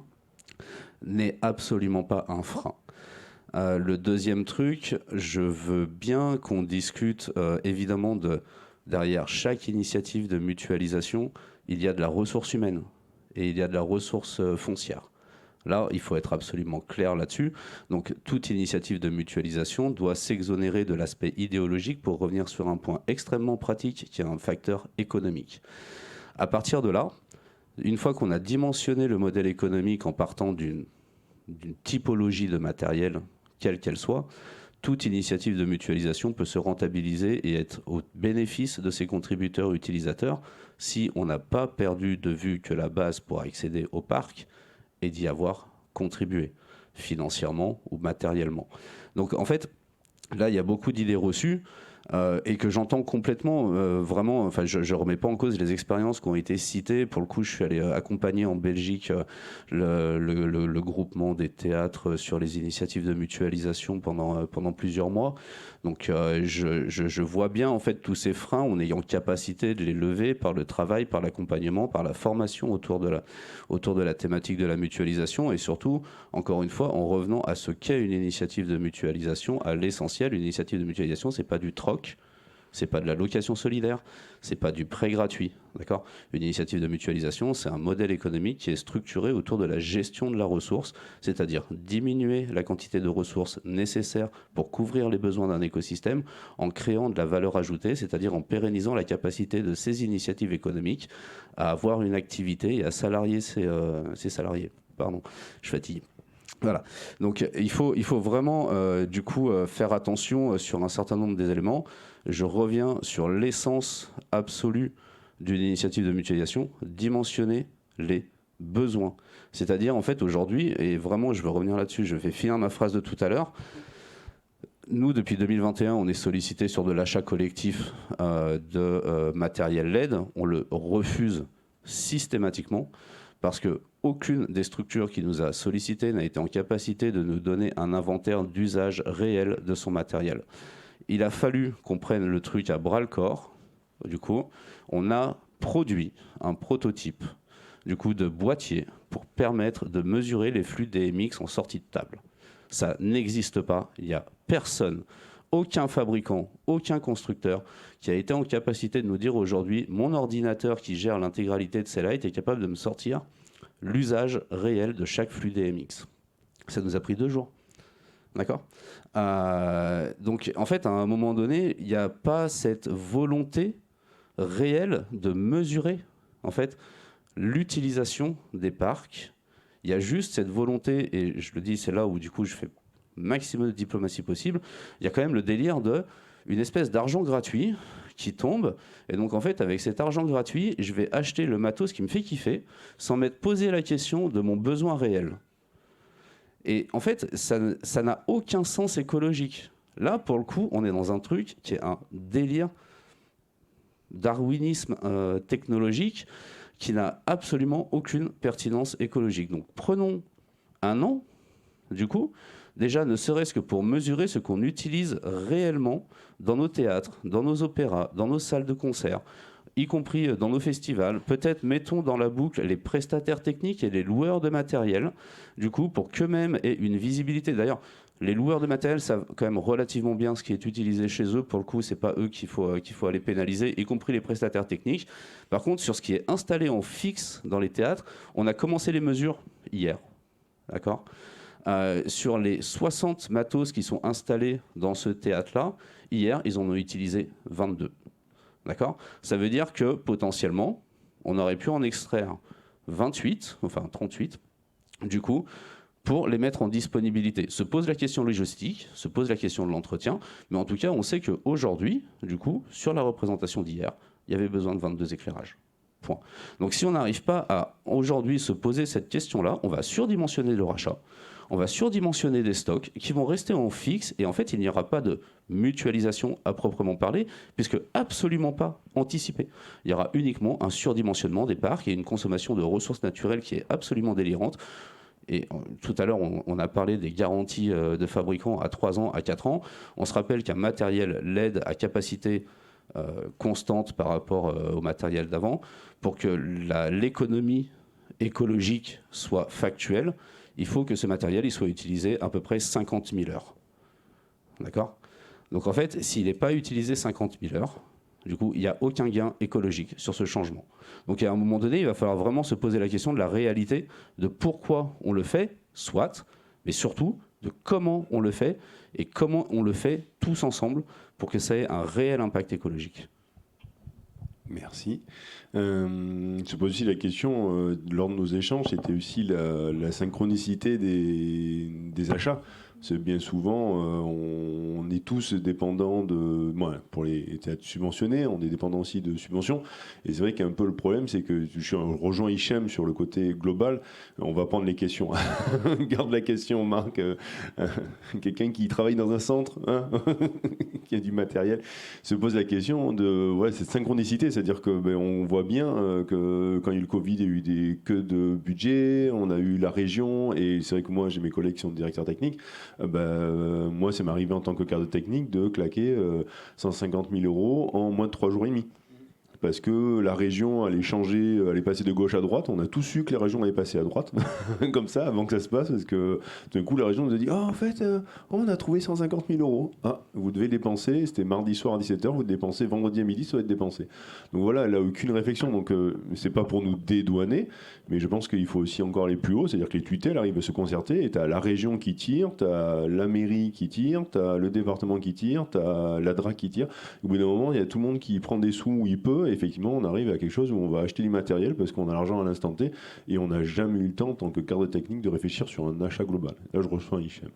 n'est absolument pas un frein. Le deuxième truc, je veux bien qu'on discute évidemment derrière chaque initiative de mutualisation, il y a de la ressource humaine et il y a de la ressource foncière. Là, il faut être absolument clair là-dessus. Donc, toute initiative de mutualisation doit s'exonérer de l'aspect idéologique pour revenir sur un point extrêmement pratique qui est un facteur économique. À partir de là, une fois qu'on a dimensionné le modèle économique en partant d'une typologie de matériel, quelle qu'elle soit, toute initiative de mutualisation peut se rentabiliser et être au bénéfice de ses contributeurs utilisateurs si on n'a pas perdu de vue que la base pour accéder au parc est d'y avoir contribué, financièrement ou matériellement. Donc en fait, là, il y a beaucoup d'idées reçues. Et que j'entends complètement, vraiment, enfin, je ne remets pas en cause les expériences qui ont été citées. Pour le coup, je suis allé accompagner en Belgique le groupement des théâtres sur les initiatives de mutualisation pendant plusieurs mois. Donc, je vois bien, en fait, tous ces freins, en ayant capacité de les lever par le travail, par l'accompagnement, par la formation autour de la thématique de la mutualisation, et surtout, encore une fois, en revenant à ce qu'est une initiative de mutualisation, à l'essentiel. Une initiative de mutualisation, c'est pas du troc, c'est pas de la location solidaire, c'est pas du prêt gratuit, d'accord ? Une initiative de mutualisation, c'est un modèle économique qui est structuré autour de la gestion de la ressource, c'est-à-dire diminuer la quantité de ressources nécessaires pour couvrir les besoins d'un écosystème en créant de la valeur ajoutée, c'est-à-dire en pérennisant la capacité de ces initiatives économiques à avoir une activité et à salarier ses salariés. Pardon, je fatigue. Voilà. Donc il faut vraiment du coup faire attention sur un certain nombre des éléments. Je reviens sur l'essence absolue d'une initiative de mutualisation, dimensionner les besoins. C'est-à-dire en fait aujourd'hui, et vraiment je veux revenir là-dessus, je vais finir ma phrase de tout à l'heure. Nous, depuis 2021, on est sollicité sur de l'achat collectif de matériel LED. On le refuse systématiquement parce qu'aucune des structures qui nous a sollicité n'a été en capacité de nous donner un inventaire d'usage réel de son matériel. Il a fallu qu'on prenne le truc à bras-le-corps. Du coup, on a produit un prototype du coup, de boîtier pour permettre de mesurer les flux DMX en sortie de table. Ça n'existe pas. Il n'y a personne, aucun fabricant, aucun constructeur qui a été en capacité de nous dire aujourd'hui, mon ordinateur qui gère l'intégralité de ces lights est capable de me sortir l'usage réel de chaque flux DMX. Ça nous a pris 2 jours. D'accord ? Donc, en fait, à un moment donné, il n'y a pas cette volonté réelle de mesurer, en fait, l'utilisation des parcs. Il y a juste cette volonté, et je le dis, c'est là où, du coup, je fais maximum de diplomatie possible. Il y a quand même le délire de une espèce d'argent gratuit qui tombe. Et donc, en fait, avec cet argent gratuit, je vais acheter le matos qui me fait kiffer sans m'être posé la question de mon besoin réel. Et en fait, ça n'a aucun sens écologique. Là, pour le coup, on est dans un truc qui est un délire darwinisme technologique qui n'a absolument aucune pertinence écologique. Donc, prenons un an, du coup, déjà ne serait-ce que pour mesurer ce qu'on utilise réellement dans nos théâtres, dans nos opéras, dans nos salles de concert, y compris dans nos festivals. Peut-être mettons dans la boucle les prestataires techniques et les loueurs de matériel, du coup, pour qu'eux-mêmes aient une visibilité. D'ailleurs, les loueurs de matériel savent quand même relativement bien ce qui est utilisé chez eux. Pour le coup, c'est pas eux qu'il faut aller pénaliser, y compris les prestataires techniques. Par contre, sur ce qui est installé en fixe dans les théâtres, on a commencé les mesures hier. D'accord ? Sur les 60 matos qui sont installés dans ce théâtre-là, hier, ils en ont utilisé 22. D'accord ? Ça veut dire que potentiellement, on aurait pu en extraire 28, enfin 38, du coup, pour les mettre en disponibilité. Se pose la question logistique, se pose la question de l'entretien, mais en tout cas, on sait qu'aujourd'hui, du coup, sur la représentation d'hier, il y avait besoin de 22 éclairages. Point. Donc si on n'arrive pas à aujourd'hui se poser cette question-là, on va surdimensionner le rachat, on va surdimensionner des stocks qui vont rester en fixe, et en fait, il n'y aura pas de mutualisation à proprement parler, puisque absolument pas anticipé. Il y aura uniquement un surdimensionnement des parcs et une consommation de ressources naturelles qui est absolument délirante. Et tout à l'heure, on a parlé des garanties de fabricants à 3 ans, à 4 ans. On se rappelle qu'un matériel LED à capacité constante par rapport au matériel d'avant, pour que l'économie écologique soit factuelle, il faut que ce matériel il soit utilisé à peu près 50 000 heures. D'accord ? Donc en fait, s'il n'est pas utilisé 50 000 heures, du coup, il n'y a aucun gain écologique sur ce changement. Donc à un moment donné, il va falloir vraiment se poser la question de la réalité, de pourquoi on le fait, soit, mais surtout de comment on le fait, et comment on le fait tous ensemble pour que ça ait un réel impact écologique. Merci. Se pose aussi la question, lors de nos échanges, c'était aussi la synchronicité des achats. C'est bien souvent, on est tous dépendants pour les théâtres subventionnés, on est dépendants aussi de subventions. Et c'est vrai qu'un peu le problème, c'est que je rejoins Hichem sur le côté global. On va prendre les questions. Garde la question, Marc. Quelqu'un qui travaille dans un centre, hein, qui a du matériel, se pose la question de cette synchronicité. C'est-à-dire que on voit bien que quand il y a eu le Covid, il y a eu des queues de budget, on a eu la région, et c'est vrai que moi, j'ai mes collègues qui sont directeurs techniques. Moi, ça m'est arrivé en tant que cadre technique de claquer 150 000 euros en moins de 3 jours et demi. Parce que la région allait changer, allait passer de gauche à droite. On a tous su que les régions allaient passer à droite, comme ça, avant que ça se passe, parce que d'un coup, la région nous a dit en fait, on a trouvé 150 000 euros. Ah, vous devez dépenser, c'était mardi soir à 17h, vous dépensez vendredi à midi, ça va être dépensé. Donc voilà, elle n'a aucune réflexion. Donc c'est pas pour nous dédouaner, mais je pense qu'il faut aussi encore aller plus haut, c'est-à-dire que les tutelles arrivent à se concerter, et tu as la région qui tire, tu as la mairie qui tire, tu as le département qui tire, tu as la DRAC qui tire. Au bout d'un moment, il y a tout le monde qui prend des sous où il peut. Effectivement, on arrive à quelque chose où on va acheter du matériel parce qu'on a l'argent à l'instant T et on n'a jamais eu le temps, en tant que cadre technique, de réfléchir sur un achat global. Là, je reçois Hichem.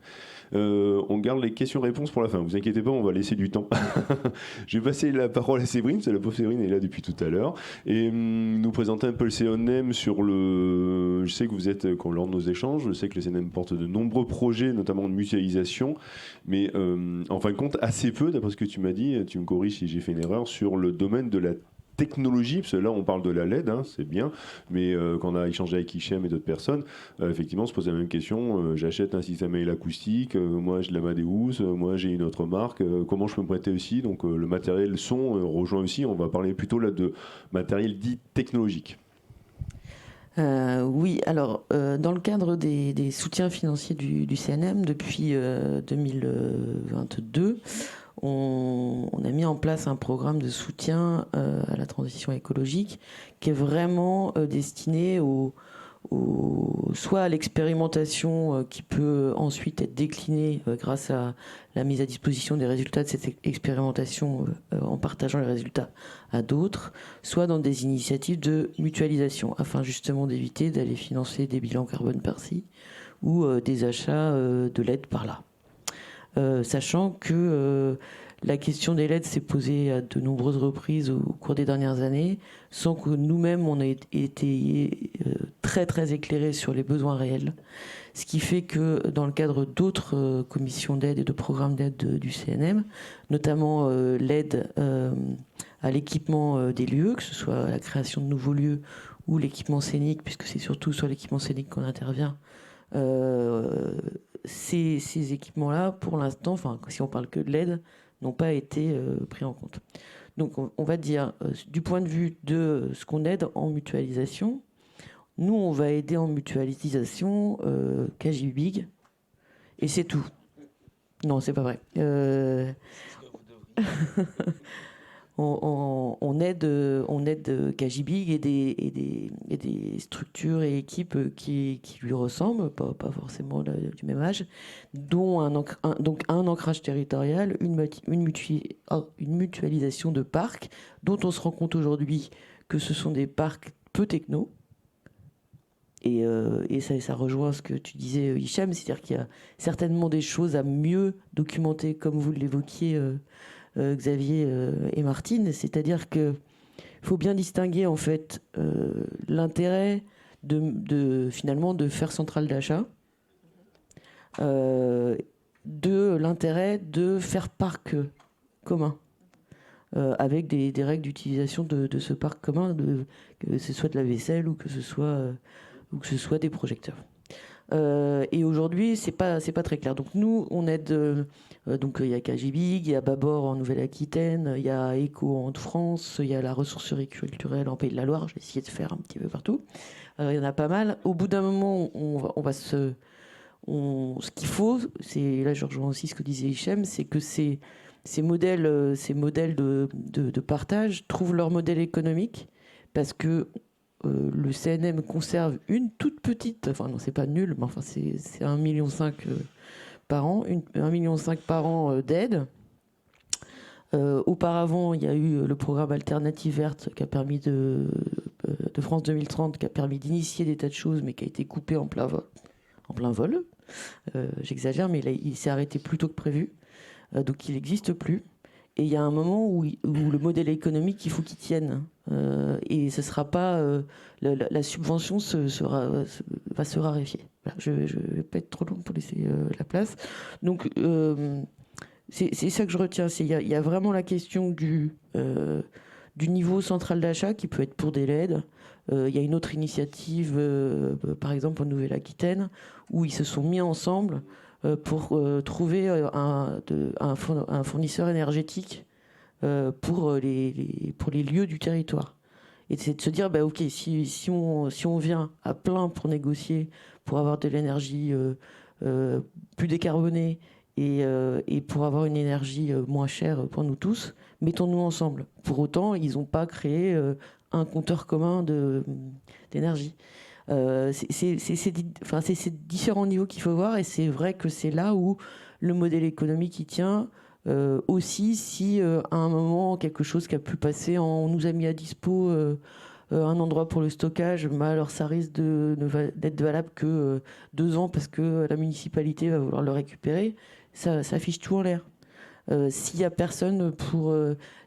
On garde les questions-réponses pour la fin. Vous inquiétez pas, on va laisser du temps. Je vais passer la parole à Séverine. La pauvre Séverine est là depuis tout à l'heure. Et nous présenter un peu le CNM sur le... Je sais que vous êtes, lors de nos échanges, je sais que le CNM porte de nombreux projets, notamment de mutualisation, mais en fin de compte, assez peu, d'après ce que tu m'as dit, tu me corriges si j'ai fait une erreur, sur le domaine de la technologie, parce que là on parle de la LED, hein, c'est bien, mais quand on a échangé avec Hichem et d'autres personnes, effectivement on se pose la même question, j'achète un système à l'acoustique, moi j'ai de l'Amadeus, moi j'ai une autre marque, comment je peux me prêter aussi, donc le matériel son rejoint aussi, on va parler plutôt là de matériel dit technologique. Oui, alors dans le cadre des soutiens financiers du CNM depuis 2022, on a mis en place un programme de soutien à la transition écologique qui est vraiment destiné soit à l'expérimentation qui peut ensuite être déclinée grâce à la mise à disposition des résultats de cette expérimentation en partageant les résultats à d'autres, soit dans des initiatives de mutualisation afin justement d'éviter d'aller financer des bilans carbone par-ci ou des achats de l'aide par-là. Sachant que la question des LED s'est posée à de nombreuses reprises au cours des dernières années, sans que nous-mêmes on ait été très très éclairés sur les besoins réels. Ce qui fait que dans le cadre d'autres commissions d'aide et de programmes d'aide du CNM, notamment l'aide à l'équipement des lieux, que ce soit la création de nouveaux lieux ou l'équipement scénique, puisque c'est surtout sur l'équipement scénique qu'on intervient, ces équipements-là, pour l'instant, enfin, si on parle que de l'aide, n'ont pas été pris en compte. Donc, on va dire, du point de vue de ce qu'on aide en mutualisation, nous, on va aider en mutualisation KGBig, et c'est tout. Non, c'est pas vrai. On aide KGBig et des structures et équipes qui lui ressemblent, pas forcément du même âge, dont donc un ancrage territorial, une mutualisation de parcs, dont on se rend compte aujourd'hui que ce sont des parcs peu techno. Et ça rejoint ce que tu disais, Hichem, c'est-à-dire qu'il y a certainement des choses à mieux documenter, comme vous l'évoquiez, Xavier et Martine, c'est-à-dire que faut bien distinguer en fait l'intérêt finalement de faire centrale d'achat de l'intérêt de faire parc commun avec des règles d'utilisation de ce parc commun, que ce soit de la vaisselle ou que ce soit des projecteurs. Et aujourd'hui, c'est pas très clair. Donc nous, on aide. Donc il y a KGBig, il y a Babor en Nouvelle-Aquitaine, il y a ECO en France, il y a la ressourcerie culturelle en Pays de la Loire. J'ai essayé de faire un petit peu partout. Alors, il y en a pas mal. Au bout d'un moment, ce qu'il faut, c'est là je rejoins aussi ce que disait Hichem, c'est que ces modèles de partage trouvent leur modèle économique parce que le CNM conserve une toute petite, enfin non c'est pas nul, mais enfin c'est 1,5 million par an, 1,5 million par an d'aide Auparavant, il y a eu le programme Alternative Verte qui a permis de France 2030, qui a permis d'initier des tas de choses, mais qui a été coupé en plein vol. J'exagère, mais il s'est arrêté plus tôt que prévu. Donc il n'existe plus. Et il y a un moment où le modèle économique, il faut qu'il tienne. Et ce sera pas... la subvention va se raréfier. Voilà, je ne vais pas être trop long pour laisser la place. Donc... c'est ça que je retiens. Il y a vraiment la question du niveau central d'achat qui peut être pour des LED. Il y a une autre initiative, par exemple en Nouvelle-Aquitaine, où ils se sont mis ensemble pour trouver un fournisseur énergétique pour les lieux du territoire. Et c'est de se dire, ok, si on vient à plein pour négocier, pour avoir de l'énergie plus décarbonée, et pour avoir une énergie moins chère pour nous tous, mettons-nous ensemble. Pour autant, ils n'ont pas créé un compteur commun d'énergie. C'est ces différents niveaux qu'il faut voir, et c'est vrai que c'est là où le modèle économique y tient. Aussi, si à un moment, quelque chose qui a pu passer, on nous a mis à dispo un endroit pour le stockage, mais alors ça risque d'être valable que 2 ans parce que la municipalité va vouloir le récupérer. Ça fiche tout en l'air. S'il n'y a personne pour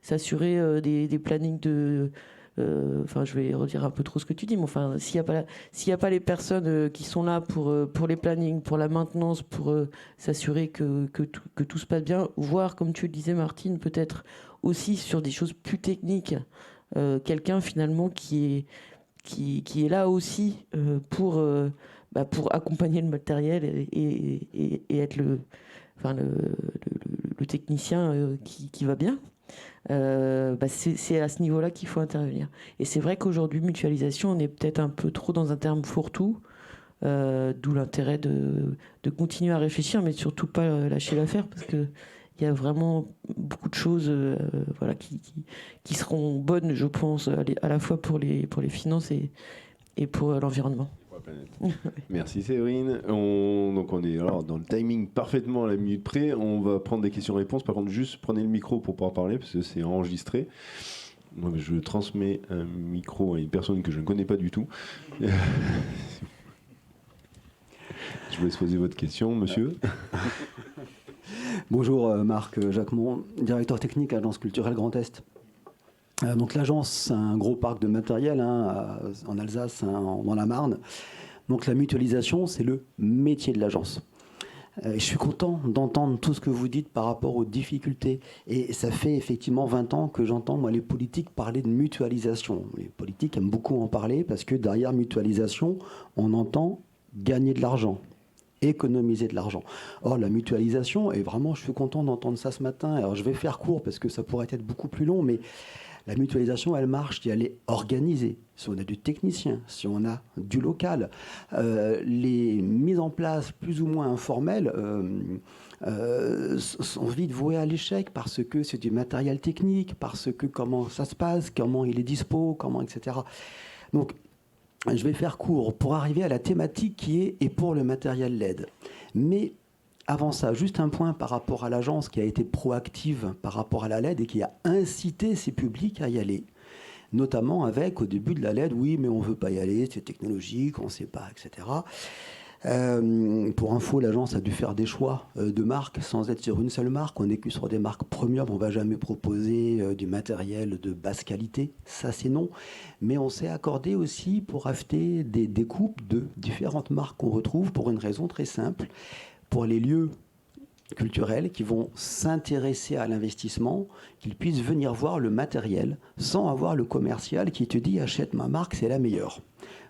s'assurer des plannings de... je vais redire un peu trop ce que tu dis, mais enfin, s'il n'y a pas les personnes qui sont là pour les plannings, pour la maintenance, pour s'assurer que tout se passe bien, voire, comme tu le disais, Martine, peut-être aussi sur des choses plus techniques, quelqu'un finalement qui est là aussi pour accompagner le matériel et être le technicien qui va bien. C'est à ce niveau-là qu'il faut intervenir. Et c'est vrai qu'aujourd'hui, mutualisation, on est peut-être un peu trop dans un terme fourre-tout, d'où l'intérêt de continuer à réfléchir, mais surtout pas lâcher l'affaire, parce qu'il y a vraiment beaucoup de choses qui seront bonnes, je pense, à la fois pour les finances et pour l'environnement. Merci Séverine. Donc on est alors dans le timing parfaitement à la minute près. On va prendre des questions-réponses. Par contre, juste prenez le micro pour pouvoir parler parce que c'est enregistré. Donc je transmets un micro à une personne que je ne connais pas du tout. Je vous laisse poser votre question, monsieur. Bonjour, Marc Jacquemont, directeur technique à l'Agence culturelle Grand Est. Donc l'agence, c'est un gros parc de matériel en Alsace, dans la Marne. Donc la mutualisation, c'est le métier de l'agence. Je suis content d'entendre tout ce que vous dites par rapport aux difficultés. Et ça fait effectivement 20 ans que j'entends moi, les politiques parler de mutualisation. Les politiques aiment beaucoup en parler parce que derrière mutualisation, on entend gagner de l'argent, économiser de l'argent. Or, la mutualisation, et vraiment, je suis content d'entendre ça ce matin. Alors, je vais faire court parce que ça pourrait être beaucoup plus long, mais la mutualisation, elle marche si elle est organisée, si on a du technicien, si on a du local. Les mises en place plus ou moins informelles sont vite vouées à l'échec parce que c'est du matériel technique, parce que comment ça se passe, comment il est dispo, etc. Donc, je vais faire court pour arriver à la thématique qui est et pour le matériel LED. Mais avant ça, juste un point par rapport à l'agence qui a été proactive par rapport à la LED et qui a incité ses publics à y aller. Notamment avec, au début de la LED, oui, mais on ne veut pas y aller, c'est technologique, on ne sait pas, etc. Pour info, l'agence a dû faire des choix de marques sans être sur une seule marque. On n'est que sur des marques premium, on ne va jamais proposer du matériel de basse qualité, ça c'est non. Mais on s'est accordé aussi pour acheter des découpes de différentes marques qu'on retrouve pour une raison très simple. Pour les lieux culturels qui vont s'intéresser à l'investissement, qu'ils puissent venir voir le matériel sans avoir le commercial qui te dit « achète ma marque, c'est la meilleure ».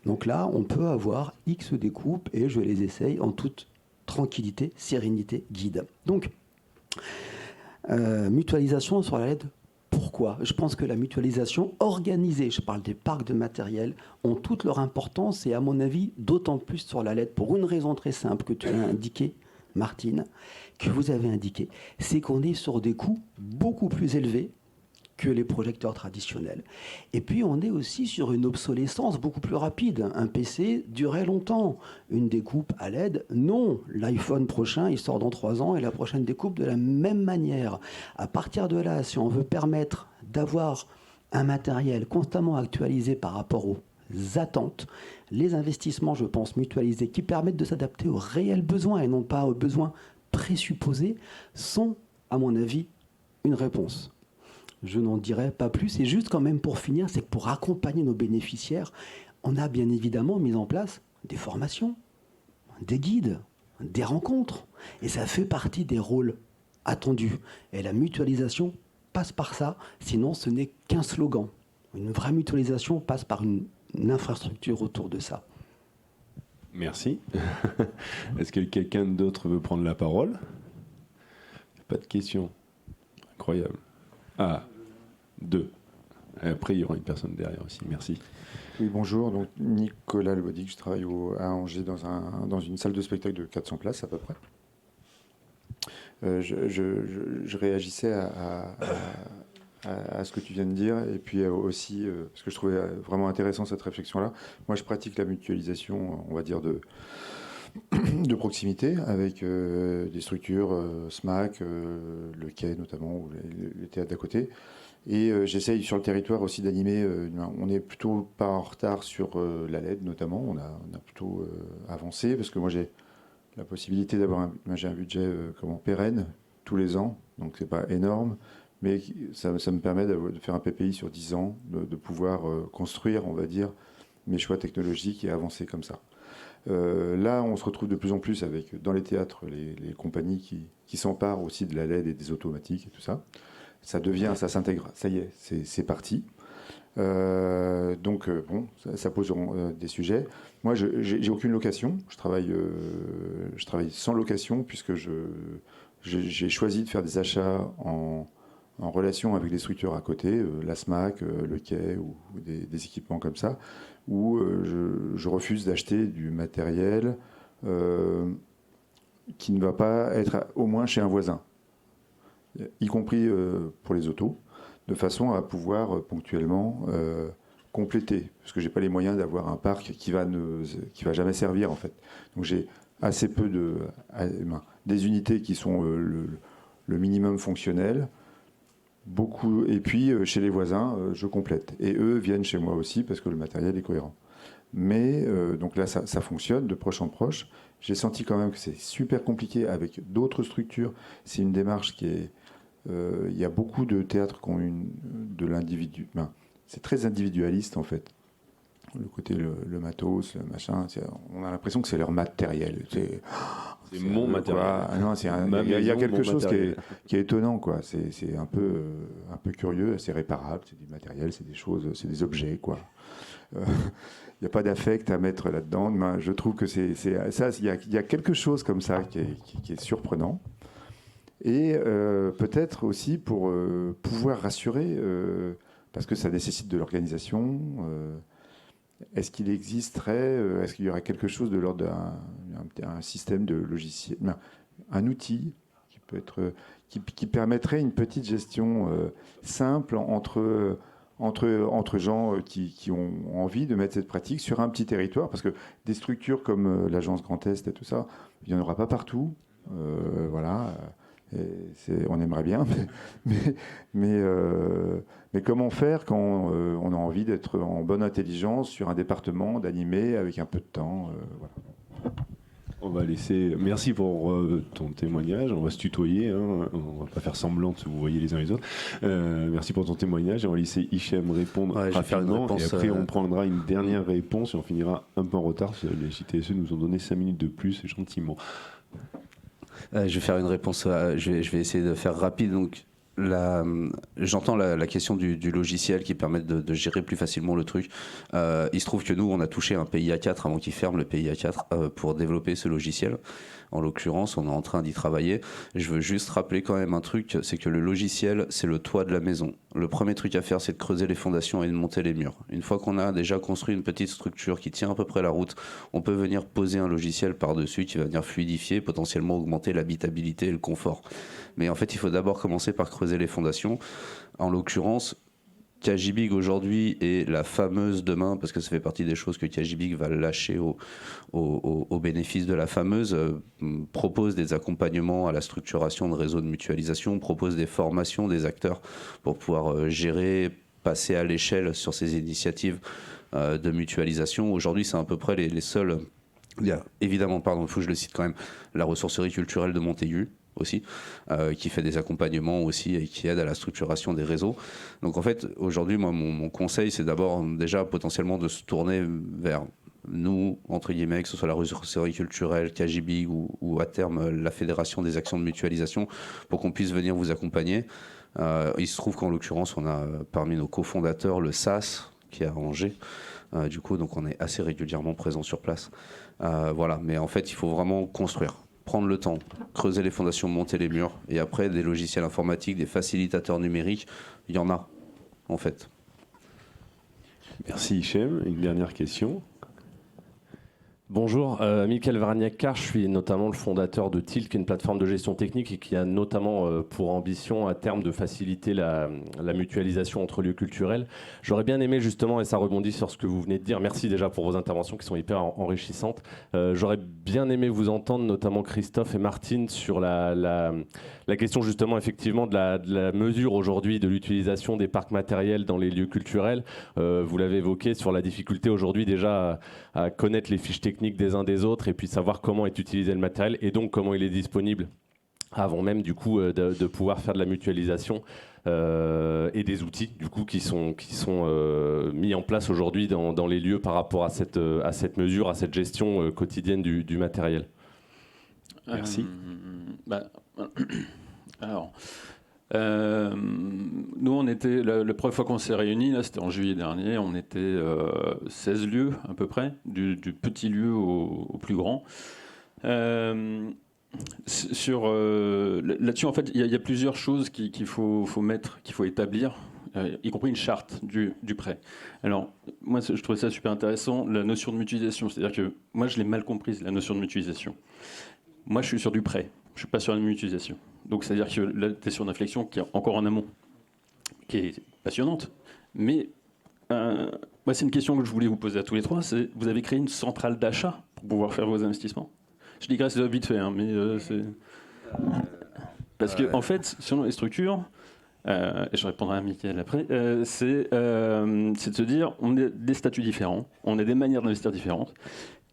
Donc là, on peut avoir X découpes et je les essaye en toute tranquillité, sérénité, guide. Donc, mutualisation sur la LED, pourquoi ? Je pense que la mutualisation organisée, je parle des parcs de matériel, ont toute leur importance et à mon avis, d'autant plus sur la LED pour une raison très simple que tu as indiquée, Martine, que vous avez indiqué, c'est qu'on est sur des coûts beaucoup plus élevés que les projecteurs traditionnels. Et puis on est aussi sur une obsolescence beaucoup plus rapide. Un PC durait longtemps. Une découpe à LED, non. L'iPhone prochain, il sort dans 3 ans et la prochaine découpe de la même manière. À partir de là, si on veut permettre d'avoir un matériel constamment actualisé par rapport aux attentes, les investissements, je pense, mutualisés, qui permettent de s'adapter aux réels besoins et non pas aux besoins présupposés, sont, à mon avis, une réponse. Je n'en dirai pas plus. Et juste quand même pour finir, c'est que pour accompagner nos bénéficiaires, on a bien évidemment mis en place des formations, des guides, des rencontres. Et ça fait partie des rôles attendus. Et la mutualisation passe par ça, sinon ce n'est qu'un slogan. Une vraie mutualisation passe par une infrastructure autour de ça. Merci. Est-ce que quelqu'un d'autre veut prendre la parole? Pas de questions. Incroyable. Ah, 2. Et après, il y aura une personne derrière aussi. Merci. Oui, bonjour. Donc, Nicolas Lebodic, je travaille à Angers dans une salle de spectacle de 400 places à peu près. Je réagissais à ce que tu viens de dire et puis aussi, parce que je trouvais vraiment intéressant cette réflexion-là. Moi, je pratique la mutualisation, on va dire, de proximité avec des structures, SMAC, le quai notamment, ou les théâtres d'à côté. Et j'essaye sur le territoire aussi d'animer. On n'est plutôt pas en retard sur la LED notamment. On a plutôt avancé parce que moi j'ai la possibilité d'avoir j'ai un budget pérenne tous les ans, donc c'est pas énorme, mais ça me permet de faire un PPI sur 10 ans, de pouvoir construire, on va dire, mes choix technologiques et avancer comme ça. Là, on se retrouve de plus en plus avec, dans les théâtres, les compagnies qui s'emparent aussi de la LED et des automatiques et tout ça. Ça s'intègre, ça y est, c'est parti. Donc, ça pose des sujets. Moi, j'ai aucune location. Je travaille sans location puisque j'ai choisi de faire des achats en relation avec des structures à côté, la SMAC, le quai ou des équipements comme ça, où je refuse d'acheter du matériel qui ne va pas être au moins chez un voisin, y compris pour les autos, de façon à pouvoir ponctuellement compléter, parce que j'ai pas les moyens d'avoir un parc qui va jamais servir en fait. Donc j'ai assez peu des unités qui sont le minimum fonctionnel, beaucoup, et puis chez les voisins je complète, et eux viennent chez moi aussi parce que le matériel est cohérent. Mais donc là ça fonctionne de proche en proche. J'ai senti quand même que c'est super compliqué avec d'autres structures. C'est une démarche qui est il y a beaucoup de théâtres qui ont de l'individu. C'est très individualiste en fait. Le côté le matos, le machin, on a l'impression que c'est leur matériel. C'est mon matériel. Il y a quelque chose qui est étonnant, quoi. C'est un peu curieux, c'est réparable, c'est du matériel, c'est des choses, c'est des objets, quoi. Il n'y a pas d'affect à mettre là-dedans. Mais je trouve que il y a quelque chose comme ça qui est surprenant. Et peut-être aussi pour pouvoir rassurer, parce que ça nécessite de l'organisation. Est-ce qu'il existerait, est-ce qu'il y aurait quelque chose de l'ordre d'un système de logiciel, un outil qui peut être, qui permettrait une petite gestion simple entre gens qui ont envie de mettre cette pratique sur un petit territoire, parce que des structures comme l'agence Grand Est et tout ça, il n'y en aura pas partout, voilà. On aimerait bien, mais comment faire quand on a envie d'être en bonne intelligence sur un département, d'animer avec un peu de temps, voilà. On va laisser. Merci pour ton témoignage. On va se tutoyer. Hein. On va pas faire semblant de se vous voyez les uns les autres. Merci pour ton témoignage. On va laisser Hichem répondre rapidement. Et après, on prendra une dernière réponse et on finira un peu en retard. Les JTSE nous ont donné 5 minutes de plus, gentiment. Je vais faire une réponse. Je vais essayer de faire rapide. Donc, j'entends la question du logiciel qui permet de gérer plus facilement le truc. Il se trouve que nous, on a touché un PIA 4 avant qu'il ferme le PIA 4 pour développer ce logiciel. En l'occurrence, on est en train d'y travailler. Je veux juste rappeler quand même un truc, c'est que le logiciel, c'est le toit de la maison. Le premier truc à faire, c'est de creuser les fondations et de monter les murs. Une fois qu'on a déjà construit une petite structure qui tient à peu près la route, on peut venir poser un logiciel par-dessus qui va venir fluidifier, potentiellement augmenter l'habitabilité et le confort. Mais en fait, il faut d'abord commencer par creuser creuser les fondations. En l'occurrence, Kajibig aujourd'hui est la fameuse demain, parce que ça fait partie des choses que Kajibig va lâcher au bénéfice de la fameuse, propose des accompagnements à la structuration de réseaux de mutualisation, propose des formations des acteurs pour pouvoir gérer, passer à l'échelle sur ces initiatives de mutualisation. Aujourd'hui, c'est à peu près les seuls. Il y a évidemment, il faut que je le cite quand même, la ressourcerie culturelle de Montaigu aussi, qui fait des accompagnements aussi et qui aide à la structuration des réseaux. Donc en fait, aujourd'hui, moi, mon conseil, c'est d'abord déjà potentiellement de se tourner vers nous, entre guillemets, que ce soit la ressourcerie culturelle, Kajibig ou à terme la Fédération des actions de mutualisation, pour qu'on puisse venir vous accompagner. Il se trouve qu'en l'occurrence, on a parmi nos cofondateurs le SAS, qui est à Angers. Du coup, donc on est assez régulièrement présent sur place. Voilà, mais en fait, il faut vraiment construire. Prendre le temps, creuser les fondations, monter les murs, et après des logiciels informatiques, des facilitateurs numériques, il y en a en fait. Merci Hichem. Une dernière question. Bonjour, Michael Varagnac-Car, je suis notamment le fondateur de Tilt, qui est une plateforme de gestion technique et qui a notamment pour ambition à terme de faciliter la mutualisation entre lieux culturels. J'aurais bien aimé justement, et ça rebondit sur ce que vous venez de dire, merci déjà pour vos interventions qui sont hyper enrichissantes, j'aurais bien aimé vous entendre, notamment Christophe et Martine, sur la question justement effectivement de la mesure aujourd'hui de l'utilisation des parcs matériels dans les lieux culturels. Vous l'avez évoqué sur la difficulté aujourd'hui déjà à connaître les fiches techniques des uns des autres et puis savoir comment est utilisé le matériel et donc comment il est disponible avant même du coup de pouvoir faire de la mutualisation et des outils du coup qui sont mis en place aujourd'hui dans les lieux par rapport à cette mesure, à cette gestion quotidienne du matériel. Merci. Alors, nous, on était, la première fois qu'on s'est réunis, là, c'était en juillet dernier, on était 16 lieux à peu près, du petit lieu au plus grand. Là-dessus, en fait, il y a plusieurs choses qu'il faut mettre, qu'il faut établir, y compris une charte du prêt. Alors, moi, je trouvais ça super intéressant, la notion de mutualisation. C'est-à-dire que moi, je l'ai mal comprise, la notion de mutualisation. Moi, je suis sur du prêt, je ne suis pas sur la mutualisation. Donc, c'est-à-dire que là, tu es sur une réflexion qui est encore en amont, qui est passionnante. Mais moi, c'est une question que je voulais vous poser à tous les trois. C'est, vous avez créé une centrale d'achat pour pouvoir faire vos investissements. Je digresse vite fait, hein, mais c'est... Parce que, en fait, selon les structures, et je répondrai à Mickaël après, c'est de se dire, on a des statuts différents, on a des manières d'investir différentes.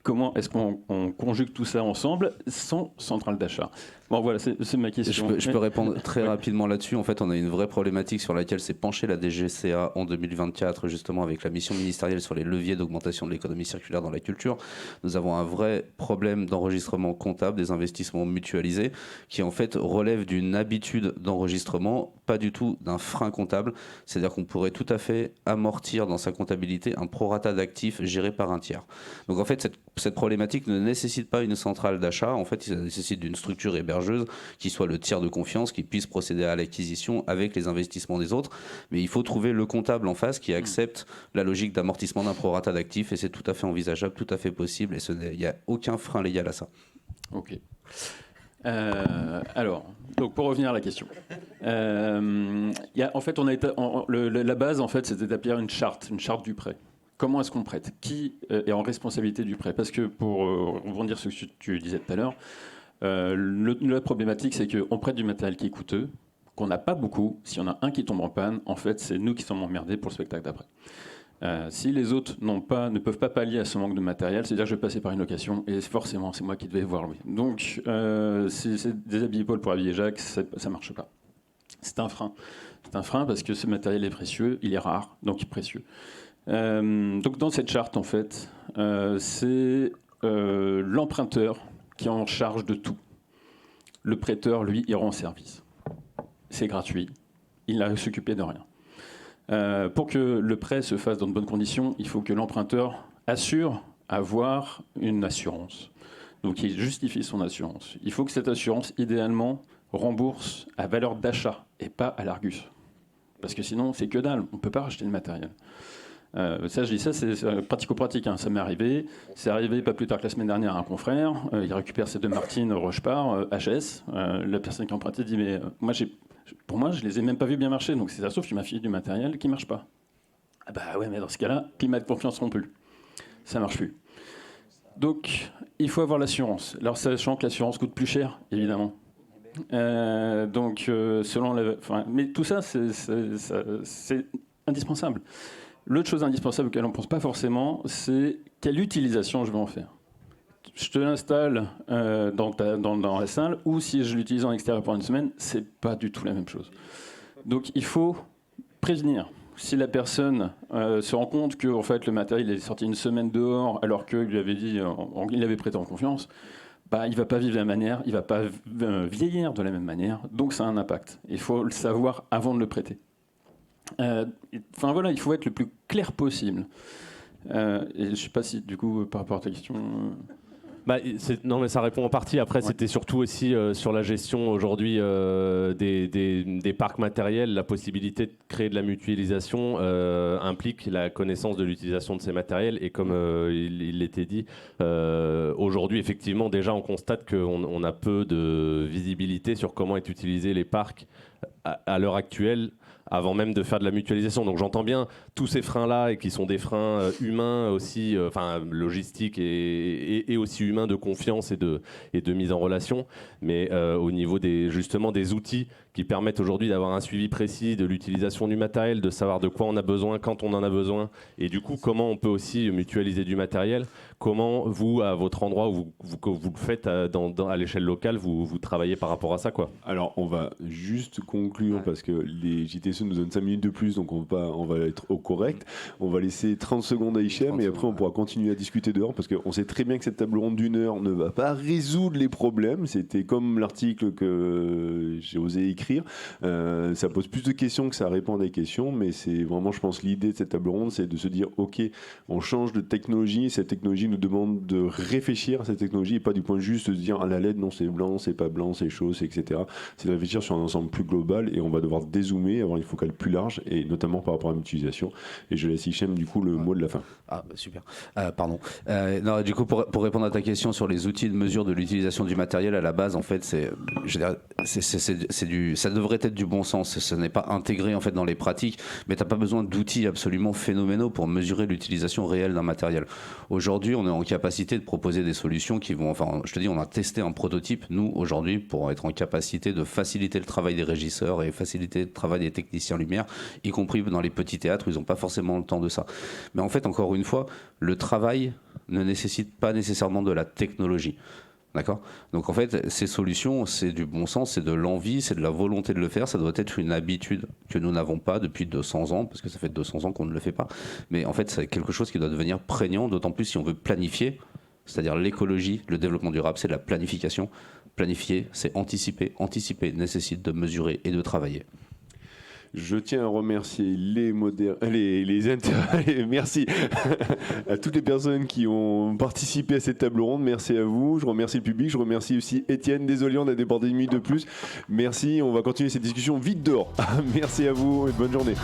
Comment est-ce qu'on conjugue tout ça ensemble sans centrale d'achat? Bon, voilà, c'est ma question. Je peux répondre très rapidement là-dessus. En fait, on a une vraie problématique sur laquelle s'est penchée la DGCA en 2024, justement avec la mission ministérielle sur les leviers d'augmentation de l'économie circulaire dans la culture. Nous avons un vrai problème d'enregistrement comptable des investissements mutualisés qui, en fait, relève d'une habitude d'enregistrement, pas du tout d'un frein comptable. C'est-à-dire qu'on pourrait tout à fait amortir dans sa comptabilité un prorata d'actifs géré par un tiers. Donc, en fait, cette problématique ne nécessite pas une centrale d'achat. En fait, ça nécessite d'une structure hébergeuse qui soit le tiers de confiance, qui puisse procéder à l'acquisition avec les investissements des autres. Mais il faut trouver le comptable en face qui accepte la logique d'amortissement d'un prorata d'actifs et c'est tout à fait envisageable, tout à fait possible et il n'y a aucun frein légal à ça. Ok. Alors, donc pour revenir à la question, en fait, la base, en fait, c'était d'établir une charte du prêt. Comment est-ce qu'on prête? Qui est en responsabilité du prêt? Parce que pour rebondir sur ce que tu disais tout à l'heure, la problématique, c'est qu'on prête du matériel qui est coûteux, qu'on n'a pas beaucoup. S'il y en a un qui tombe en panne, en fait, c'est nous qui sommes emmerdés pour le spectacle d'après. Si les autres ne peuvent pas pallier à ce manque de matériel, c'est-à-dire que je vais passer par une location et forcément, c'est moi qui devais voir lui. Donc, c'est déshabiller Paul pour habiller Jacques, ça ne marche pas. C'est un frein. C'est un frein parce que ce matériel est précieux, il est rare, donc précieux. Donc dans cette charte, en fait, c'est l'emprunteur qui est en charge de tout. Le prêteur, lui, il rend service. C'est gratuit. Il n'a à s'occuper de rien. Pour que le prêt se fasse dans de bonnes conditions, il faut que l'emprunteur assure avoir une assurance. Donc il justifie son assurance. Il faut que cette assurance, idéalement, rembourse à valeur d'achat et pas à l'Argus. Parce que sinon, c'est que dalle. On ne peut pas racheter le matériel. Ça, je dis ça, c'est pratico-pratique. Hein. Ça m'est arrivé. C'est arrivé pas plus tard que la semaine dernière à un confrère. Il récupère ses deux Martines Rochepart, HS. La personne qui empruntait dit, mais moi, Pour moi, je les ai même pas vus bien marcher. Donc, c'est ça, sauf que tu m'as filé du matériel qui marche pas. Ah bah ouais, mais dans ce cas-là, climat de confiance non plus. Ça marche plus. Donc, il faut avoir l'assurance. Alors, sachant que l'assurance coûte plus cher, évidemment. Selon mais tout ça, c'est indispensable. L'autre chose indispensable auquel on ne pense pas forcément, c'est quelle utilisation je vais en faire. Je te l'installe dans la salle, ou si je l'utilise en extérieur pendant une semaine, c'est pas du tout la même chose. Donc il faut prévenir. Si la personne se rend compte que en fait, le matériel est sorti une semaine dehors, alors qu'il lui avait dit, il l'avait prêté en confiance, il ne va pas vivre de la même manière, il ne va pas vieillir de la même manière, donc ça a un impact. Il faut le savoir avant de le prêter. Il faut être le plus clair possible. Et je ne sais pas si, du coup, par rapport à ta question... Non, mais ça répond en partie. Après, c'était surtout aussi sur la gestion aujourd'hui des parcs matériels. La possibilité de créer de la mutualisation implique la connaissance de l'utilisation de ces matériels. Et comme il l'était dit, aujourd'hui, effectivement, déjà, on constate qu'on a peu de visibilité sur comment est utilisé les parcs à l'heure actuelle, avant même de faire de la mutualisation. Donc j'entends bien tous ces freins-là, et qui sont des freins humains aussi, logistiques et aussi humains, de confiance et de mise en relation, mais au niveau justement des outils qui permettent aujourd'hui d'avoir un suivi précis de l'utilisation du matériel, de savoir de quoi on a besoin, quand on en a besoin, et du coup comment on peut aussi mutualiser du matériel. Comment vous, à votre endroit où vous le faites à l'échelle locale, vous travaillez par rapport à ça, quoi? Alors on va juste conclure, parce que les JTC nous donnent 5 minutes de plus, donc on va être au correct. On va laisser 30 secondes à Hichem, et après on pourra continuer à discuter dehors, parce qu'on sait très bien que cette table ronde d'1 heure ne va pas résoudre les problèmes. C'était comme l'article que j'ai osé écrire. Ça pose plus de questions que ça répond à des questions, mais c'est vraiment, je pense, l'idée de cette table ronde, c'est de se dire, ok, on change de technologie, cette technologie nous demande de réfléchir à cette technologie, et pas du point juste de se dire, la LED, non, c'est blanc, c'est pas blanc, c'est chaud, etc. C'est de réfléchir sur un ensemble plus global, et on va devoir dézoomer, avoir une focale plus large, et notamment par rapport à l'utilisation. Et je laisse Hichem, du coup, le mot de la fin. Ah, super. Pardon. Non, du coup, pour répondre à ta question sur les outils de mesure de l'utilisation du matériel, à la base, en fait, ça devrait être du bon sens. Ce n'est pas intégré en fait dans les pratiques, mais tu n'as pas besoin d'outils absolument phénoménaux pour mesurer l'utilisation réelle d'un matériel. Aujourd'hui, on est en capacité de proposer des solutions qui vont... je te dis, on a testé un prototype, nous, aujourd'hui, pour être en capacité de faciliter le travail des régisseurs et faciliter le travail des techniciens lumière, y compris dans les petits théâtres où ils n'ont pas forcément le temps de ça. Mais en fait, encore une fois, le travail ne nécessite pas nécessairement de la technologie. D'accord ? Donc en fait, ces solutions, c'est du bon sens, c'est de l'envie, c'est de la volonté de le faire. Ça doit être une habitude que nous n'avons pas depuis 200 ans, parce que ça fait 200 ans qu'on ne le fait pas. Mais en fait, c'est quelque chose qui doit devenir prégnant, d'autant plus si on veut planifier, c'est-à-dire l'écologie, le développement durable, c'est de la planification. Planifier, c'est anticiper. Anticiper nécessite de mesurer et de travailler. Je tiens à remercier merci à toutes les personnes qui ont participé à cette table ronde. Merci à vous. Je remercie le public. Je remercie aussi Étienne. Désolé, on a débordé 1 minute de plus. Merci. On va continuer cette discussion vite dehors. Merci à vous et bonne journée.